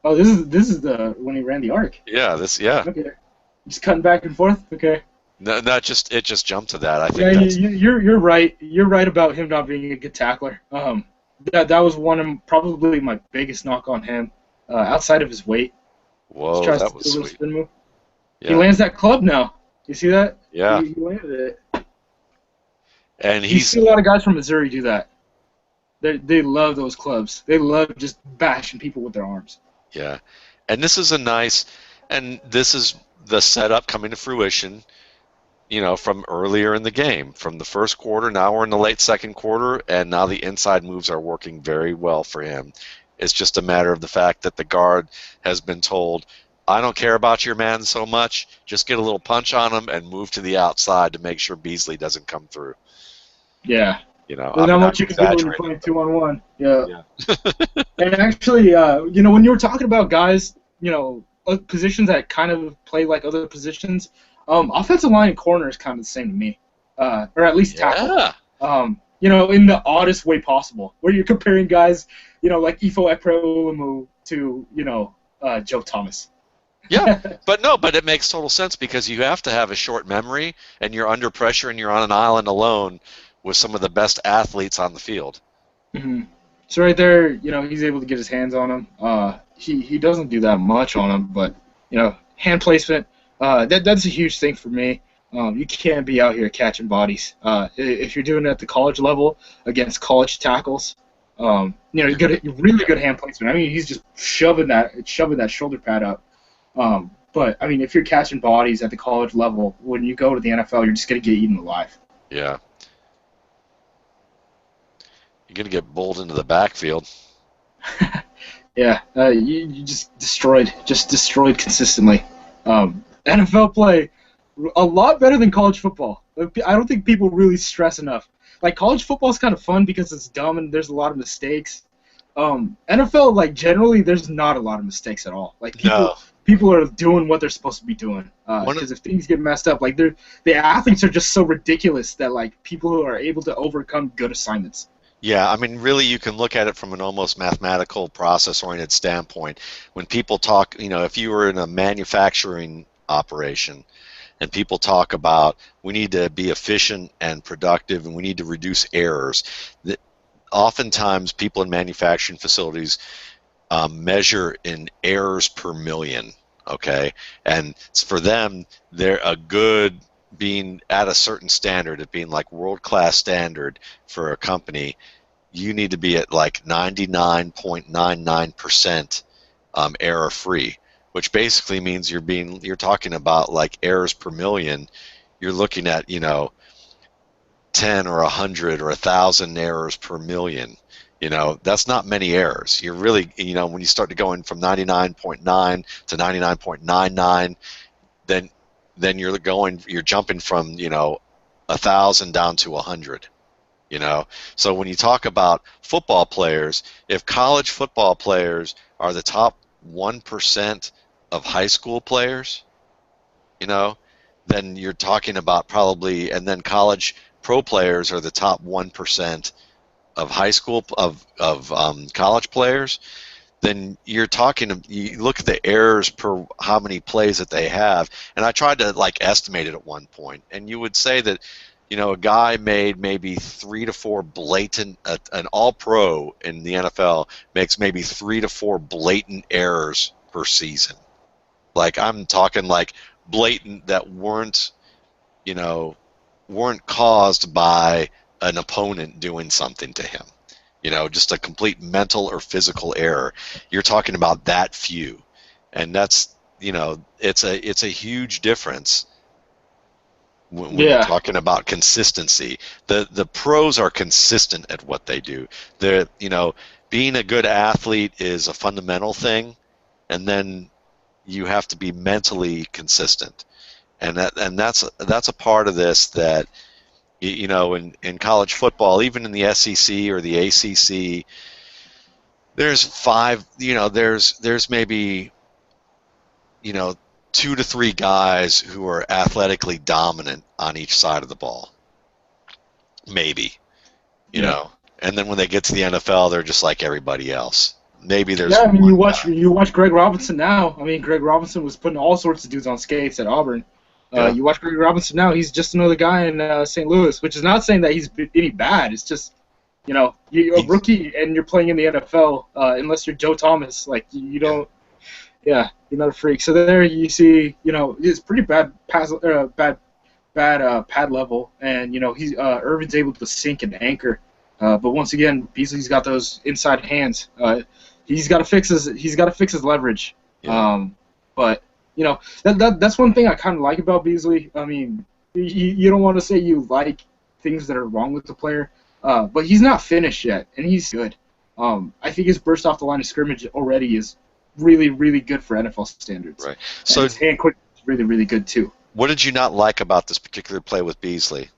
Oh, this is the when he ran the arc. Yeah. Okay. Just cutting back and forth. Okay. No, it just jumped to that. I Yeah, think that's you're right. You're right about him not being a good tackler. That was one of probably my biggest knock on him, outside of his weight. whoa, He tries that to was do a little sweet. spin move. Yeah. He lands that club now. You see that? Yeah. He landed it. And You see a lot of guys from Missouri do that. They love those clubs. They love just bashing people with their arms. yeah. And this is this is the setup coming to fruition. From earlier in the game, from the first quarter. Now we're in the late second quarter, and now the inside moves are working very well for him. It's just a matter of the fact that the guard has been told, I don't care about your man so much, just get a little punch on him and move to the outside to make sure Beasley doesn't come through. Yeah. There's I not mean, much I'm you can do when you're exaggerating. playing 2-on-1. Yeah. Yeah. And actually, when you were talking about guys, positions that kind of play like other positions, offensive line and corner is kind of the same to me, or at least tackle. Yeah. In the oddest way possible, where you're comparing guys, like Ifo Ekpeolumu to, Joe Thomas. Yeah, but it makes total sense because you have to have a short memory, and you're under pressure, and you're on an island alone with some of the best athletes on the field. Mm-hmm. So right there, he's able to get his hands on him. He doesn't do that much on him, but hand placement. That's a huge thing for me. You can't be out here catching bodies. If you're doing it at the college level against college tackles, you got really good hand placement. I mean, he's just shoving that shoulder pad up. But I mean, if you're catching bodies at the college level, when you go to the NFL, you're just gonna get eaten alive. Yeah. You're going to get bowled into the backfield. Yeah, you just destroyed consistently. NFL play a lot better than college football. I don't think people really stress enough. Like college football is kind of fun because it's dumb and there's a lot of mistakes. NFL, like generally, there's not a lot of mistakes at all. Like people are doing what they're supposed to be doing. Because if things get messed up, like the athletes are just so ridiculous that like people are able to overcome good assignments. Yeah, I mean, really, you can look at it from an almost mathematical, process-oriented standpoint. When people talk, if you were in a manufacturing operation and people talk about we need to be efficient and productive and we need to reduce errors, oftentimes people in manufacturing facilities measure in errors per million. okay? And for them, they're a good being at a certain standard of being like world-class standard for a company. You need to be at like 99.99% error free, which basically means you're talking about like errors per million. You're looking at 10 or 100 or 1,000 errors per million. That's not many errors. You're really, when you start to going from 99.9 to 99.99, then you're jumping from 1,000 down to 100. So when you talk about football players, if college football players are the top 1% of high school players, then you're talking about probably, and then college pro players are the top 1% of high school of college players, then you look at the errors per how many plays that they have. And I tried to like estimate it at one point, and you would say that a guy made maybe 3 to 4 blatant, an all-pro in the NFL makes maybe 3 to 4 blatant errors per season. Like I'm talking like blatant that weren't caused by an opponent doing something to him. Just a complete mental or physical error. You're talking about that few, and that's it's a huge difference when you're Yeah. talking about consistency. The pros are consistent at what they do. They're being a good athlete is a fundamental thing, and then you have to be mentally consistent, and that's a part of this that in college football, even in the SEC or the ACC, there's there's maybe 2 to 3 guys who are athletically dominant on each side of the ball, maybe, Yeah. and then when they get to the NFL, they're just like everybody else. Maybe there's Yeah, I mean, one guy. you watch Greg Robinson now. I mean, Greg Robinson was putting all sorts of dudes on skates at Auburn. Yeah. You watch Greg Robinson now; he's just another guy in St. Louis, which is not saying that he's any bad. It's just, you're a He's, rookie and you're playing in the NFL. Unless you're Joe Thomas, like you yeah. don't. Yeah, you're not a freak. So there you see, it's pretty bad pad level, and he's Irvin's able to sink and anchor. But once again, Beasley's got those inside hands. He's got to fix his leverage. Yeah. But that's one thing I kind of like about Beasley. I mean, you don't want to say you like things that are wrong with the player, but he's not finished yet, and he's good. I think his burst off the line of scrimmage already is really, really good for NFL standards. Right. And So his hand quick is really, really good too. what did you not like about this particular play with Beasley?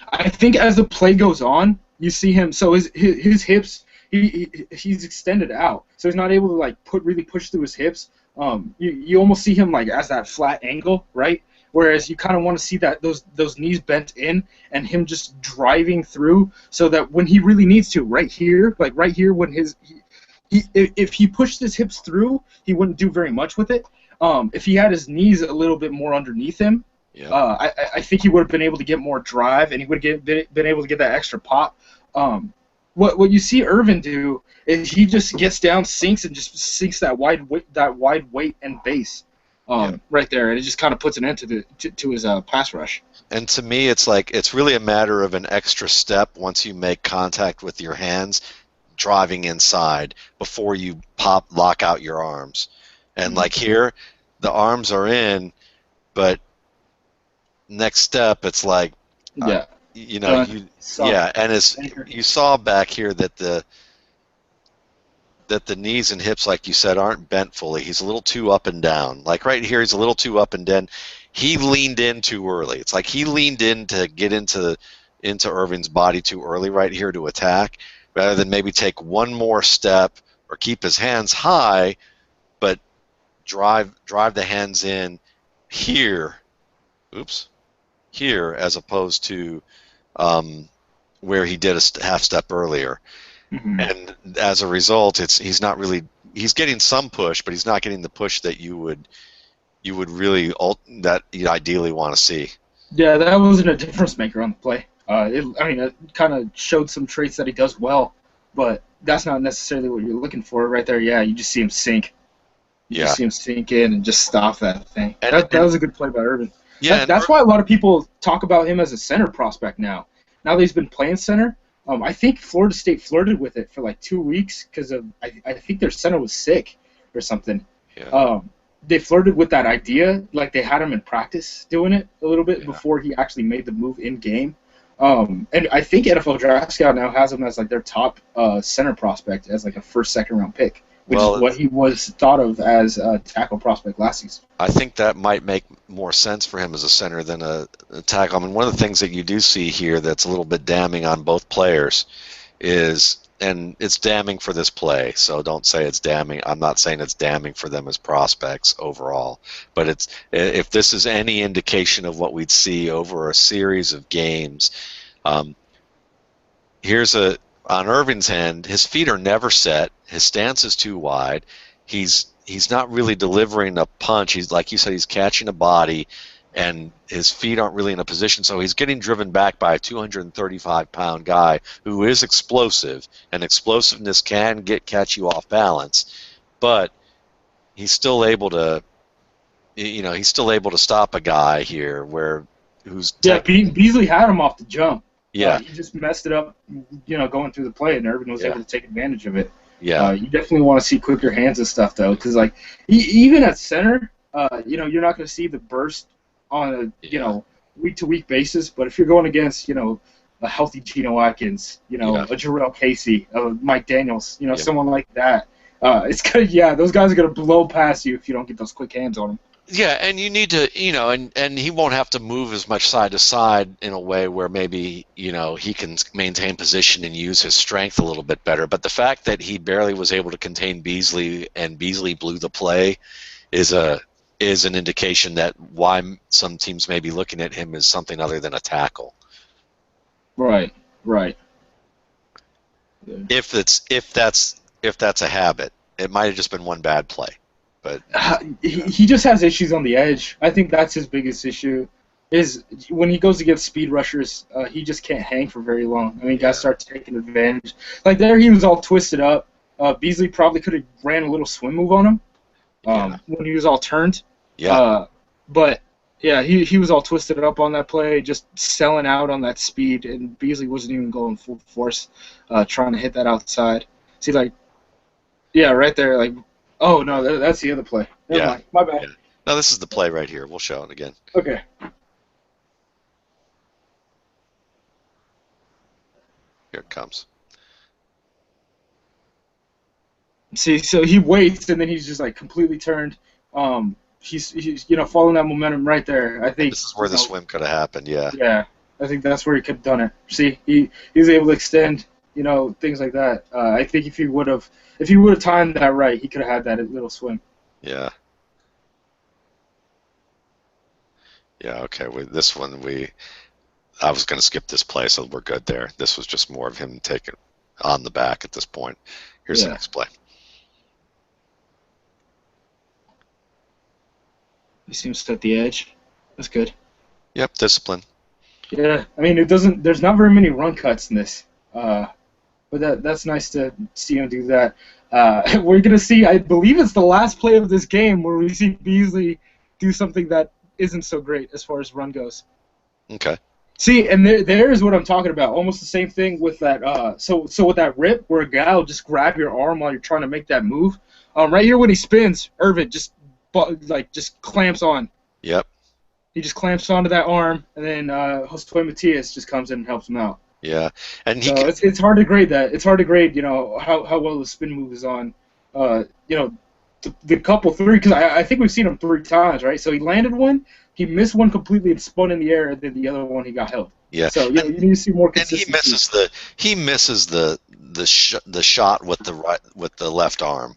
I think as the play goes on, you see him. So his hips, he's extended out, so he's not able to like really push through his hips. You almost see him like as that flat angle, right? Whereas you kind of want to see that those knees bent in and him just driving through, so that when he really needs to, right here, when if he pushed his hips through, he wouldn't do very much with it. If he had his knees a little bit more underneath him, Yeah. I think he would have been able to get more drive, and he would have been able to get that extra pop. What you see Irvin do is he just gets down, sinks, and just sinks that wide weight and base right there, and it just kind of puts an end to his pass rush. And to me, it's really a matter of an extra step once you make contact with your hands, driving inside before you lock out your arms. And like here, the arms are in, but next step, it's like, Yeah. and as you saw back here that the knees and hips, like you said, aren't bent fully. He's a little too up and down. Like right here, he's a little too up and down. He leaned in too early. It's like he leaned in to get into Irvin's body too early right here to attack, rather than maybe take one more step or keep his hands high, but drive the hands in here. Oops. Here, as opposed to where he did a half step earlier. Mm-hmm. And as a result, he's getting some push, but he's not getting the push that you would really that you'd ideally want to see. Yeah, that wasn't a difference maker on the play. It kind of showed some traits that he does well, but that's not necessarily what you're looking for right there. Yeah, you just see him sink. You just Yeah. see him sink in and just stop that thing. And That was a good play by Irvin. yeah, and That's why a lot of people talk about him as a center prospect now. Now that he's been playing center, I think Florida State flirted with it for like 2 weeks because of I think their center was sick or something. yeah, They flirted with that idea, like they had him in practice doing it a little bit yeah. before he actually made the move in game. And I think NFL Draft Scout now has him as like their top center prospect as like a first, second round pick, which is Well, what he was thought of as a tackle prospect last season. I think that might make more sense for him as a center than a tackle. I mean, one of the things that you do see here that's a little bit damning on both players is, and it's damning for this play, so don't say it's damning. I'm not saying it's damning for them as prospects overall, but it's, if this is any indication of what we'd see over a series of games, here's on Irving's end, his feet are never set, his stance is too wide, he's not really delivering a punch. He's, like you said, he's catching a body, and his feet aren't really in a position, so he's getting driven back by a 235-pound guy who is explosive, and explosiveness can catch you off balance, but he's still able to, he's still able to stop a guy here who's Yeah, Beasley had him off the jump. yeah, He just messed it up, going through the play, and Irvin was able to take advantage of it. yeah, You definitely want to see quicker hands and stuff, though, because like even at center, you're not going to see the burst on a week-to-week basis. But if you're going against a healthy Geno Atkins, a Jarrell Casey, a Mike Daniels, someone like that, it's gonna those guys are gonna blow past you if you don't get those quick hands on them. Yeah, and you need to, and he won't have to move as much side to side in a way where maybe, he can maintain position and use his strength a little bit better. But the fact that he barely was able to contain Beasley and Beasley blew the play is an indication that why some teams may be looking at him as something other than a tackle. Right. If that's a habit, it might have just been one bad play. But he just has issues on the edge. I think that's his biggest issue. Is when he goes against speed rushers, he just can't hang for very long. I mean, guys start taking advantage. Like there, he was all twisted up. Beasley probably could have ran a little swim move on him when he was all turned. Yeah. But yeah, he was all twisted up on that play, just selling out on that speed, and Beasley wasn't even going full force, trying to hit that outside. See, like, right there, like. Oh, no, that's the other play. Never mind. My bad. Yeah. No, this is the play right here. We'll show it again. Okay. Here it comes. See, so he waits, and then he's just, like, completely turned. He's following that momentum right there. I think this is where the swim could have happened, yeah. Yeah, I think that's where he could have done it. See, he was able to extend, things like that. I think if he would have timed that right, he could have had that little swim. Yeah. Yeah, okay. This one, I was going to skip this play, so we're good there. This was just more of him taking on the back at this point. Here's the next play. He seems to at the edge. That's good. Yep, discipline. Yeah, I mean, there's not very many run cuts in this. But that's nice to see him do that. We're going to see, I believe it's the last play of this game where we see Beasley do something that isn't so great as far as run goes. Okay. See, and there's what I'm talking about. Almost the same thing with that. So with that rip where a guy will just grab your arm while you're trying to make that move. Right here when he spins, Irvin just clamps on. Yep. He just clamps onto that arm, and then Josue Matias just comes in and helps him out. Yeah, and it's hard to grade that. It's hard to grade, how well the spin move is on, the couple three, because I think we've seen him 3 times, right? So he landed one, he missed one completely and spun in the air, and then the other one he got held. Yeah. So you need to see more consistency. And he misses the shot with the left arm.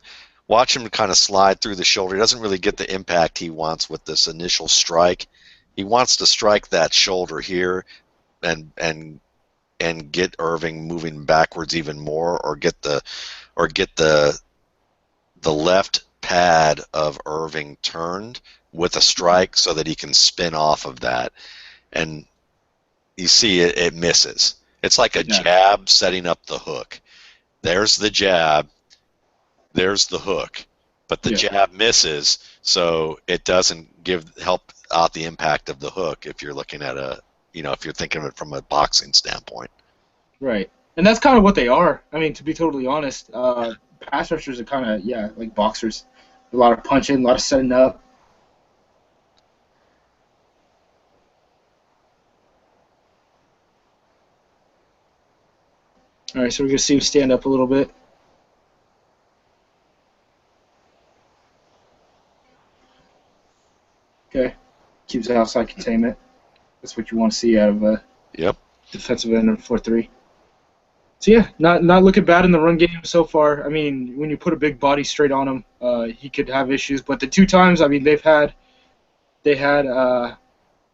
Watch him kind of slide through the shoulder. He doesn't really get the impact he wants with this initial strike. He wants to strike that shoulder here, and get Irving moving backwards even more, or get the left pad of Irving turned with a strike so that he can spin off of that. And you see it misses. It's like a jab setting up the hook. There's the jab. There's the hook. but the jab misses, so it doesn't help out the impact of the hook if you're looking at if you're thinking of it from a boxing standpoint. Right. And that's kind of what they are. I mean, to be totally honest, pass rushers are kind of, like boxers. A lot of punching, a lot of setting up. All right, so we're going to see him stand up a little bit. Okay. Keeps outside containment. That's what you want to see out of a defensive end of 4-3. So yeah, not looking bad in the run game so far. I mean, when you put a big body straight on him, he could have issues. But the 2 times, I mean, they had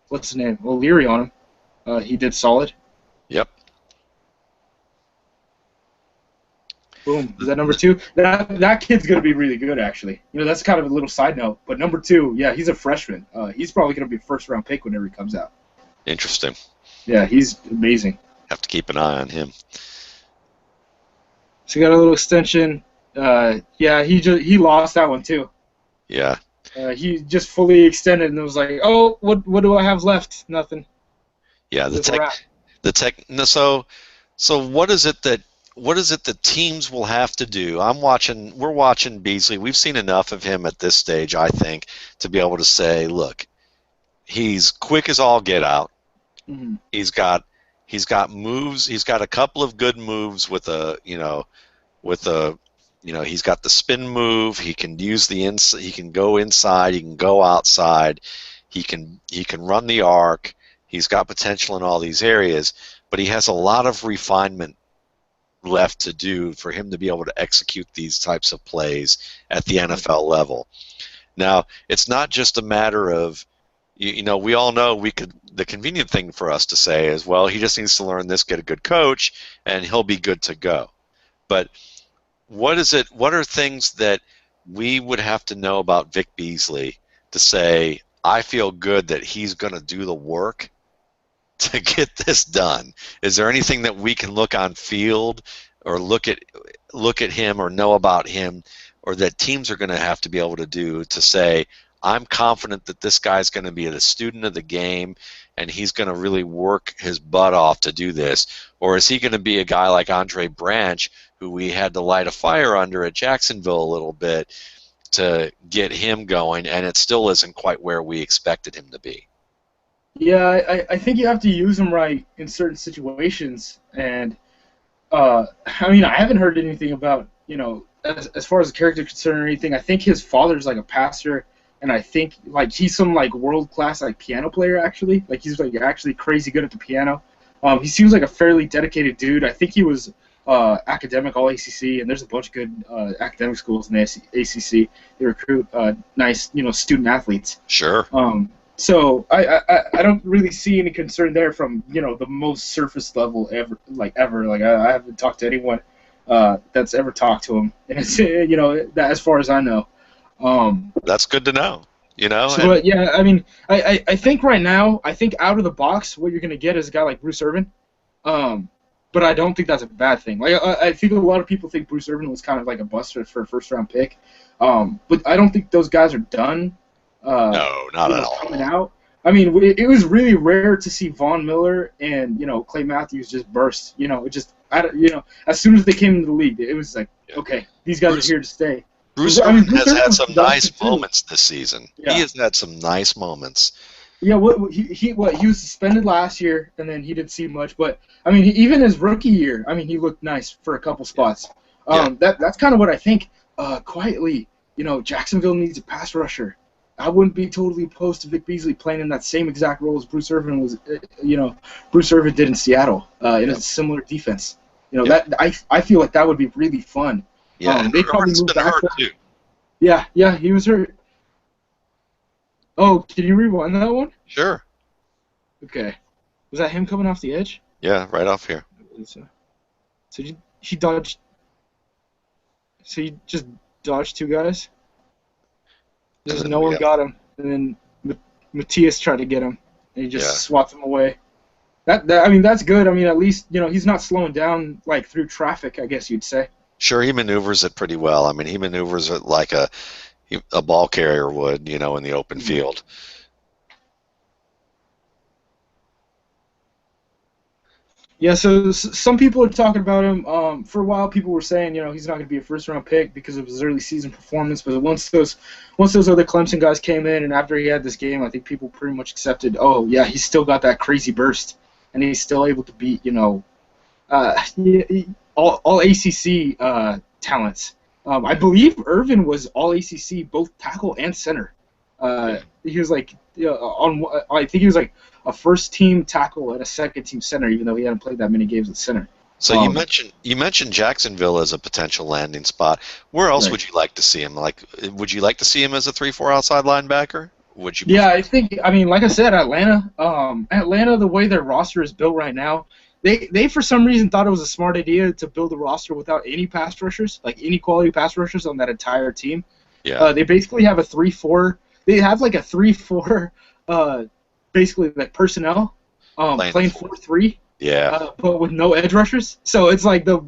what's his name, O'Leary on him. He did solid. Yep. Boom. Is that number 2? That kid's gonna be really good, actually. That's kind of a little side note. But number 2, yeah, he's a freshman. He's probably gonna be a first-round pick whenever he comes out. Interesting. Yeah, he's amazing. Have to keep an eye on him. So he got a little extension. Yeah, he lost that one too. Yeah. He just fully extended and it was like, oh, what do I have left? Nothing. Yeah, so what is it that teams will have to do? We're watching Beasley. We've seen enough of him at this stage, I think, to be able to say, look, he's quick as all get out. Mm-hmm. He's got moves. He's got a couple of good moves with he's got the spin move. He can use he can go inside. He can go outside. He can run the arc. He's got potential in all these areas, but he has a lot of refinement left to do for him to be able to execute these types of plays at the NFL level. Now, it's not just a matter of, we all know the convenient thing for us to say is, well, he just needs to learn this, get a good coach, and he'll be good to go. But what are things that we would have to know about Vic Beasley to say, I feel good that he's going to do the work to get this done? Is there anything that we can look on field or look at him or know about him, or that teams are going to have to be able to do to say, I'm confident that this guy's going to be a student of the game and he's going to really work his butt off to do this? Or is he going to be a guy like Andre Branch, who we had to light a fire under at Jacksonville a little bit to get him going, and it still isn't quite where we expected him to be? Yeah, I think you have to use him right in certain situations. And, I mean, I haven't heard anything about, as far as the character concerned or anything. I think his father's like a pastor. And I think he's some world-class piano player, actually. He's actually crazy good at the piano. He seems like a fairly dedicated dude. I think he was academic all ACC, and there's a bunch of good academic schools in the ACC. They recruit nice student athletes. Sure. So I don't really see any concern there from the most surface level ever. I haven't talked to anyone that's ever talked to him, and it's that as far as I know. That's good to know. So, yeah, I mean, I think right now, out of the box, what you're going to get is a guy like Bruce Irvin. But I don't think that's a bad thing. I think a lot of people think Bruce Irvin was kind of like a bust for a first-round pick. But I don't think those guys are done. No, not at all. Coming out. I mean, it was really rare to see Von Miller and Clay Matthews just burst. As soon as they came into the league, it was like, okay, these guys are here to stay. Bruce Irvin has had some nice moments this season. Yeah. He has had some nice moments. Yeah, he was suspended last year, and then he didn't see much. But I mean, even his rookie year, I mean, he looked nice for a couple spots. That's kind of what I think. Quietly, Jacksonville needs a pass rusher. I wouldn't be totally opposed to Vic Beasley playing in that same exact role as Bruce Irvin was. Bruce Irvin did in Seattle in a similar defense. That I feel like that would be really fun. Yeah, they probably moved back. Too. Yeah, he was hurt. Oh, can you rewind that one? Sure. Okay. Was that him coming off the edge? Yeah, right off here. So he dodged. So he just dodged 2 guys. Just no one got him, and then Matthias tried to get him, and he just swapped him away. I mean, that's good. I mean, at least he's not slowing down through traffic, I guess you'd say. Sure, he maneuvers it pretty well. I mean, he maneuvers it like a ball carrier would, in the open field. Yeah, so some people are talking about him. For a while, people were saying, he's not going to be a first-round pick because of his early season performance. But once those other Clemson guys came in, and after he had this game, I think people pretty much accepted. Oh yeah, he's still got that crazy burst, and he's still able to beat, uh, all ACC talents. I believe Irvin was all ACC, both tackle and center. He was like I think he was like a first-team tackle and a second-team center, even though he hadn't played that many games at center. So you mentioned Jacksonville as a potential landing spot. Where else Right. would you like to see him? Like, would you like to see him as a 3-4 outside linebacker? Would you Yeah, prefer? I mean, like I said, Atlanta, the way their roster is built right now, they for some reason thought it was a smart idea to build a roster without any pass rushers, like any quality pass rushers on that entire team. Yeah, They basically have a 3-4. They have like a 3-4, basically like personnel, playing the playing four. 4-3, Yeah. but with no edge rushers. So it's like the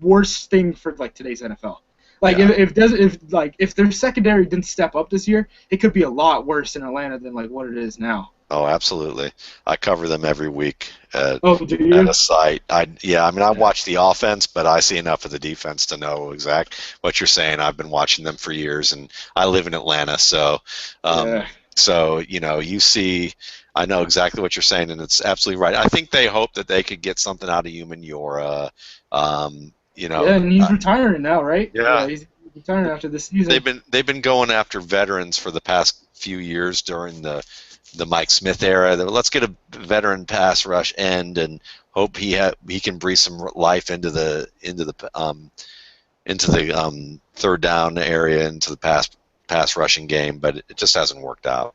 worst thing for like today's NFL. Like Yeah. if their secondary didn't step up this year, it could be a lot worse in Atlanta than like what it is now. Oh, absolutely. I cover them every week Oh, do at you? a site. I mean, I Yeah. watch the offense, but I see enough of the defense to know exact what you're saying. I've been watching them for years, and I live in Atlanta, so um, Yeah. you see, I know exactly what you're saying, and it's absolutely right. I think they hope that they could get something out of Human Yora. Um, you know, Yeah, and he's retiring now, right? yeah, He's retiring after this season. they've been going after veterans for the past few years during the Mike Smith era. Let's get a veteran pass rush end and hope he can breathe some life into the third down area, into the pass rushing game, but it just hasn't worked out.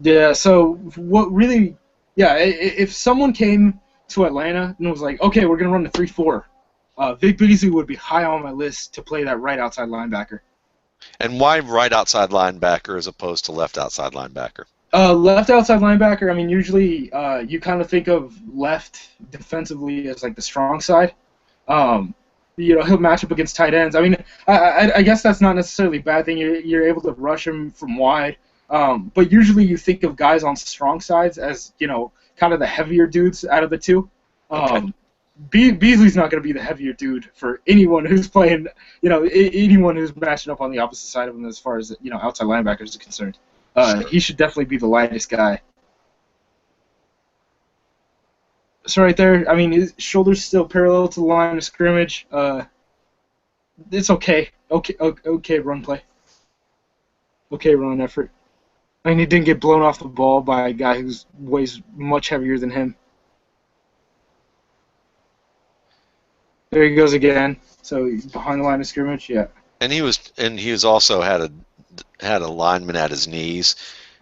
Yeah. So what really? Yeah. If someone came to Atlanta and was like, okay, we're gonna run the 3-4, Vic Beasley would be high on my list to play that right outside linebacker. And why right outside linebacker as opposed to left outside linebacker? Left outside linebacker. I mean, usually you kind of think of left defensively as like the strong side. Um, he'll match up against tight ends. I mean, I guess that's not necessarily a bad thing. You're able to rush him from wide. But usually you think of guys on strong sides as, kind of the heavier dudes out of the two. Okay. Beasley's not going to be the heavier dude for anyone who's playing, anyone who's matching up on the opposite side of him as far as, outside linebackers are concerned. He should definitely be the lightest guy. So right there, I mean, his shoulder's still parallel to the line of scrimmage. It's okay. Okay, run play. Okay, run effort. I mean, he didn't get blown off the ball by a guy who weighs much heavier than him. There he goes again. So behind the line of scrimmage, yeah. And he was also had a lineman at his knees,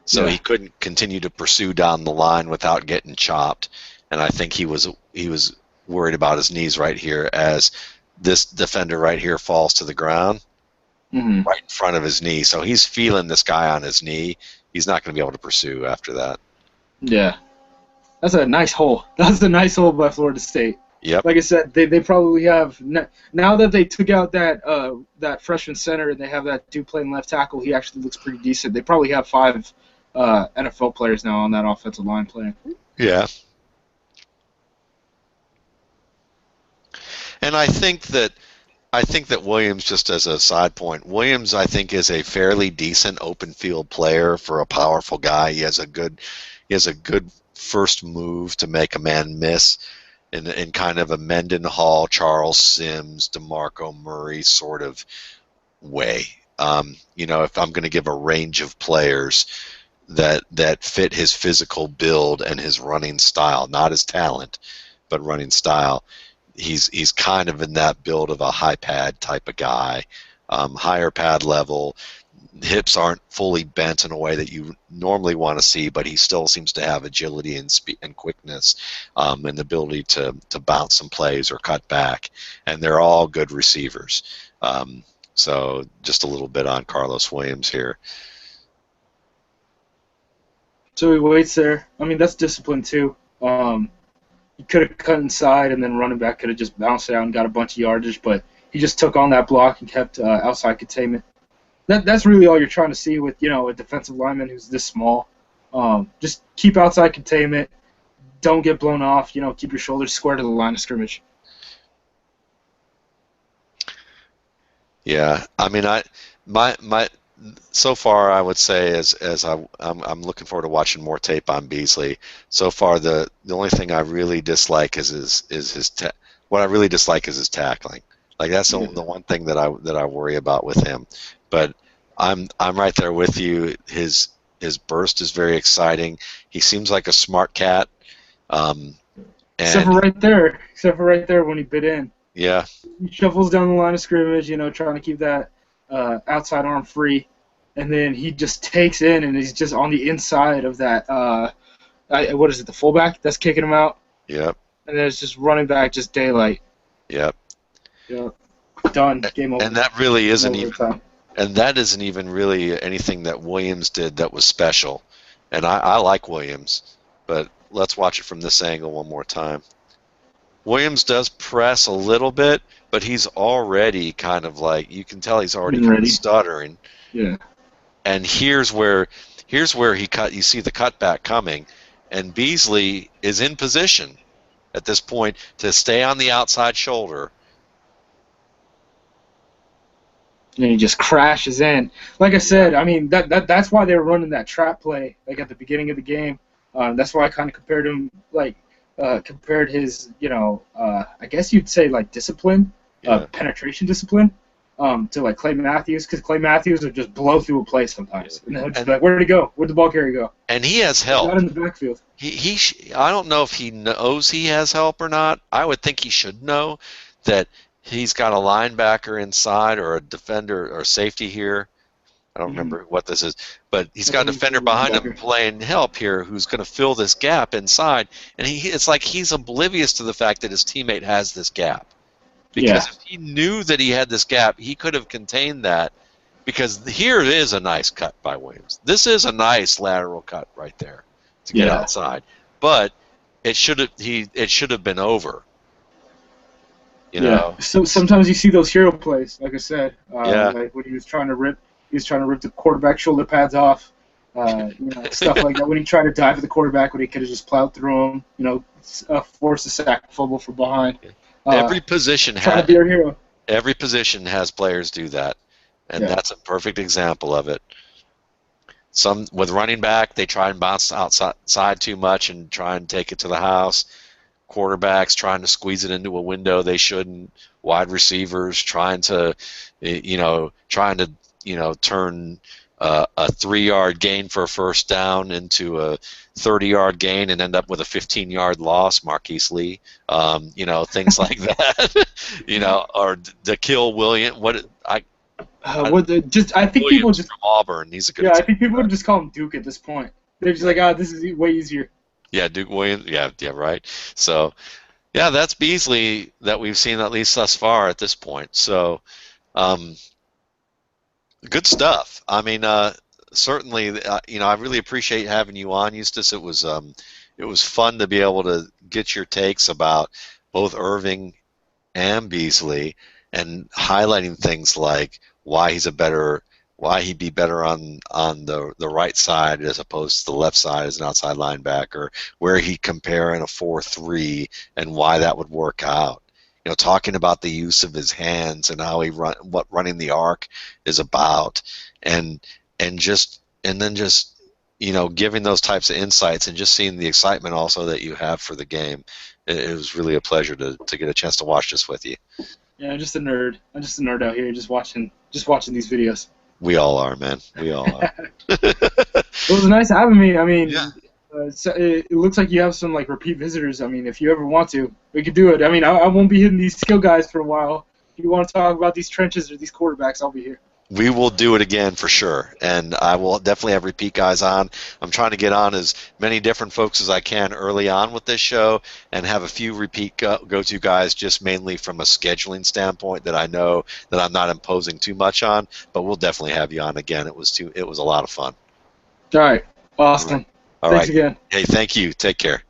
so Yeah. he couldn't continue to pursue down the line without getting chopped. And I think he was worried about his knees right here as this defender right here falls to the ground hmm right in front of his knee. So he's feeling this guy on his knee. He's not going to be able to pursue after that. Yeah. That's a nice hole. That's a nice hole by Florida State. Yep. Like I said, they probably have now that they took out that freshman center and they have that dude playing left tackle. He actually looks pretty decent. They probably have 5 NFL players now on that offensive line playing. Yeah. And I think that Williams, just as a side point, Williams I think is a fairly decent open field player for a powerful guy. He has a good first move to make a man miss in kind of a Mendenhall, Charles Sims, DeMarco Murray sort of way. If I'm going to give a range of players that fit his physical build and his running style, not his talent, but running style, he's kind of in that build of a high pad type of guy, higher pad level. Hips aren't fully bent in a way that you normally want to see, but he still seems to have agility and speed and quickness, and the ability to bounce some plays or cut back. And they're all good receivers. So just a little bit on Carlos Williams here. So he waits there. I mean, that's discipline too. He could have cut inside and then running back could have just bounced out and got a bunch of yardage, but he just took on that block and kept outside containment. That's really all you're trying to see with, you know, a defensive lineman who's this small. Just keep outside containment. Don't get blown off. You know, keep your shoulders square to the line of scrimmage. Yeah, I mean, my so far I would say I'm looking forward to watching more tape on Beasley. So far, the only thing I really dislike is his what I really dislike is his tackling. Like that's the one thing that I worry about with him. But I'm right there with you. His burst is very exciting. He seems like a smart cat. Except for right there when he bit in. Yeah. He shuffles down the line of scrimmage, you know, trying to keep that outside arm free, and then he just takes in, and he's just on the inside of that. What is it? The fullback that's kicking him out. Yep. And then it's just running back, just daylight. Yep. Yep. Done. Game over. And that really isn't even. Time. And that isn't even really anything that Williams did that was special. And I like Williams, but let's watch it from this angle one more time. Williams does press a little bit, but he's already kind of like, you can tell he's already kind of stuttering. Yeah. And here's where he cut. You see the cutback coming, and Beasley is in position at this point to stay on the outside shoulder. And he just crashes in. Like I said, I mean that's why they were running that trap play like at the beginning of the game. That's why I kind of compared him compared his, you know, I guess you'd say like discipline, penetration discipline, to like Clay Matthews, because Clay Matthews would just blow through a play sometimes, and he'll just be like, "Where did he go? Where'd the ball carrier go?" And he has help. Not in the backfield. I don't know if he knows he has help or not. I would think he should know that he's got a linebacker inside or a defender or safety here. I don't remember what this is, but he's got a defender behind him playing help here who's going to fill this gap inside, and it's like he's oblivious to the fact that his teammate has this gap. Because if he knew that he had this gap, he could have contained that, because here is a nice cut by Williams. This is a nice lateral cut right there to get outside, but it should have been over. You know? So sometimes you see those hero plays, like I said, like when he was trying to rip the quarterback shoulder pads off, you know, stuff like that. When he tried to dive at the quarterback, when he could have just plowed through him, you know, force a sack fumble from behind. Every position trying to be our hero. Every position has players do that, and that's a perfect example of it. Some with running back, they try and bounce outside too much and try and take it to the house. Quarterbacks trying to squeeze it into a window they shouldn't. Wide receivers trying to turn a 3-yard gain for a first down into a 30-yard gain and end up with a 15-yard loss. Marquise Lee, things like that. Or to kill William. I think people just from Auburn. He's a good. I think people would just call him Duke at this point. They're just like, this is way easier. Yeah, Duke Williams. Yeah, right. So, yeah, that's Beasley that we've seen at least thus far at this point. So, good stuff. I mean, certainly, I really appreciate having you on, Justis. It was fun to be able to get your takes about both Irving and Beasley and highlighting things like why he'd be better on the right side as opposed to the left side as an outside linebacker, where he'd compare in a 4-3 and why that would work out. Talking about the use of his hands and how what running the arc is about, and then just giving those types of insights and just seeing the excitement also that you have for the game. It was really a pleasure to get a chance to watch this with you. Yeah, I'm just a nerd. I'm just a nerd out here, just watching these videos. We all are, man. We all are. It was nice having me. I mean, it looks like you have some repeat visitors. I mean, if you ever want to, we could do it. I mean, I won't be hitting these skill guys for a while. If you want to talk about these trenches or these quarterbacks, I'll be here. We will do it again for sure, and I will definitely have repeat guys on. I'm trying to get on as many different folks as I can early on with this show and have a few repeat go-to guys just mainly from a scheduling standpoint that I know that I'm not imposing too much on, but we'll definitely have you on again. It was a lot of fun. All right. Awesome. All Thanks right. again. Hey, thank you. Take care.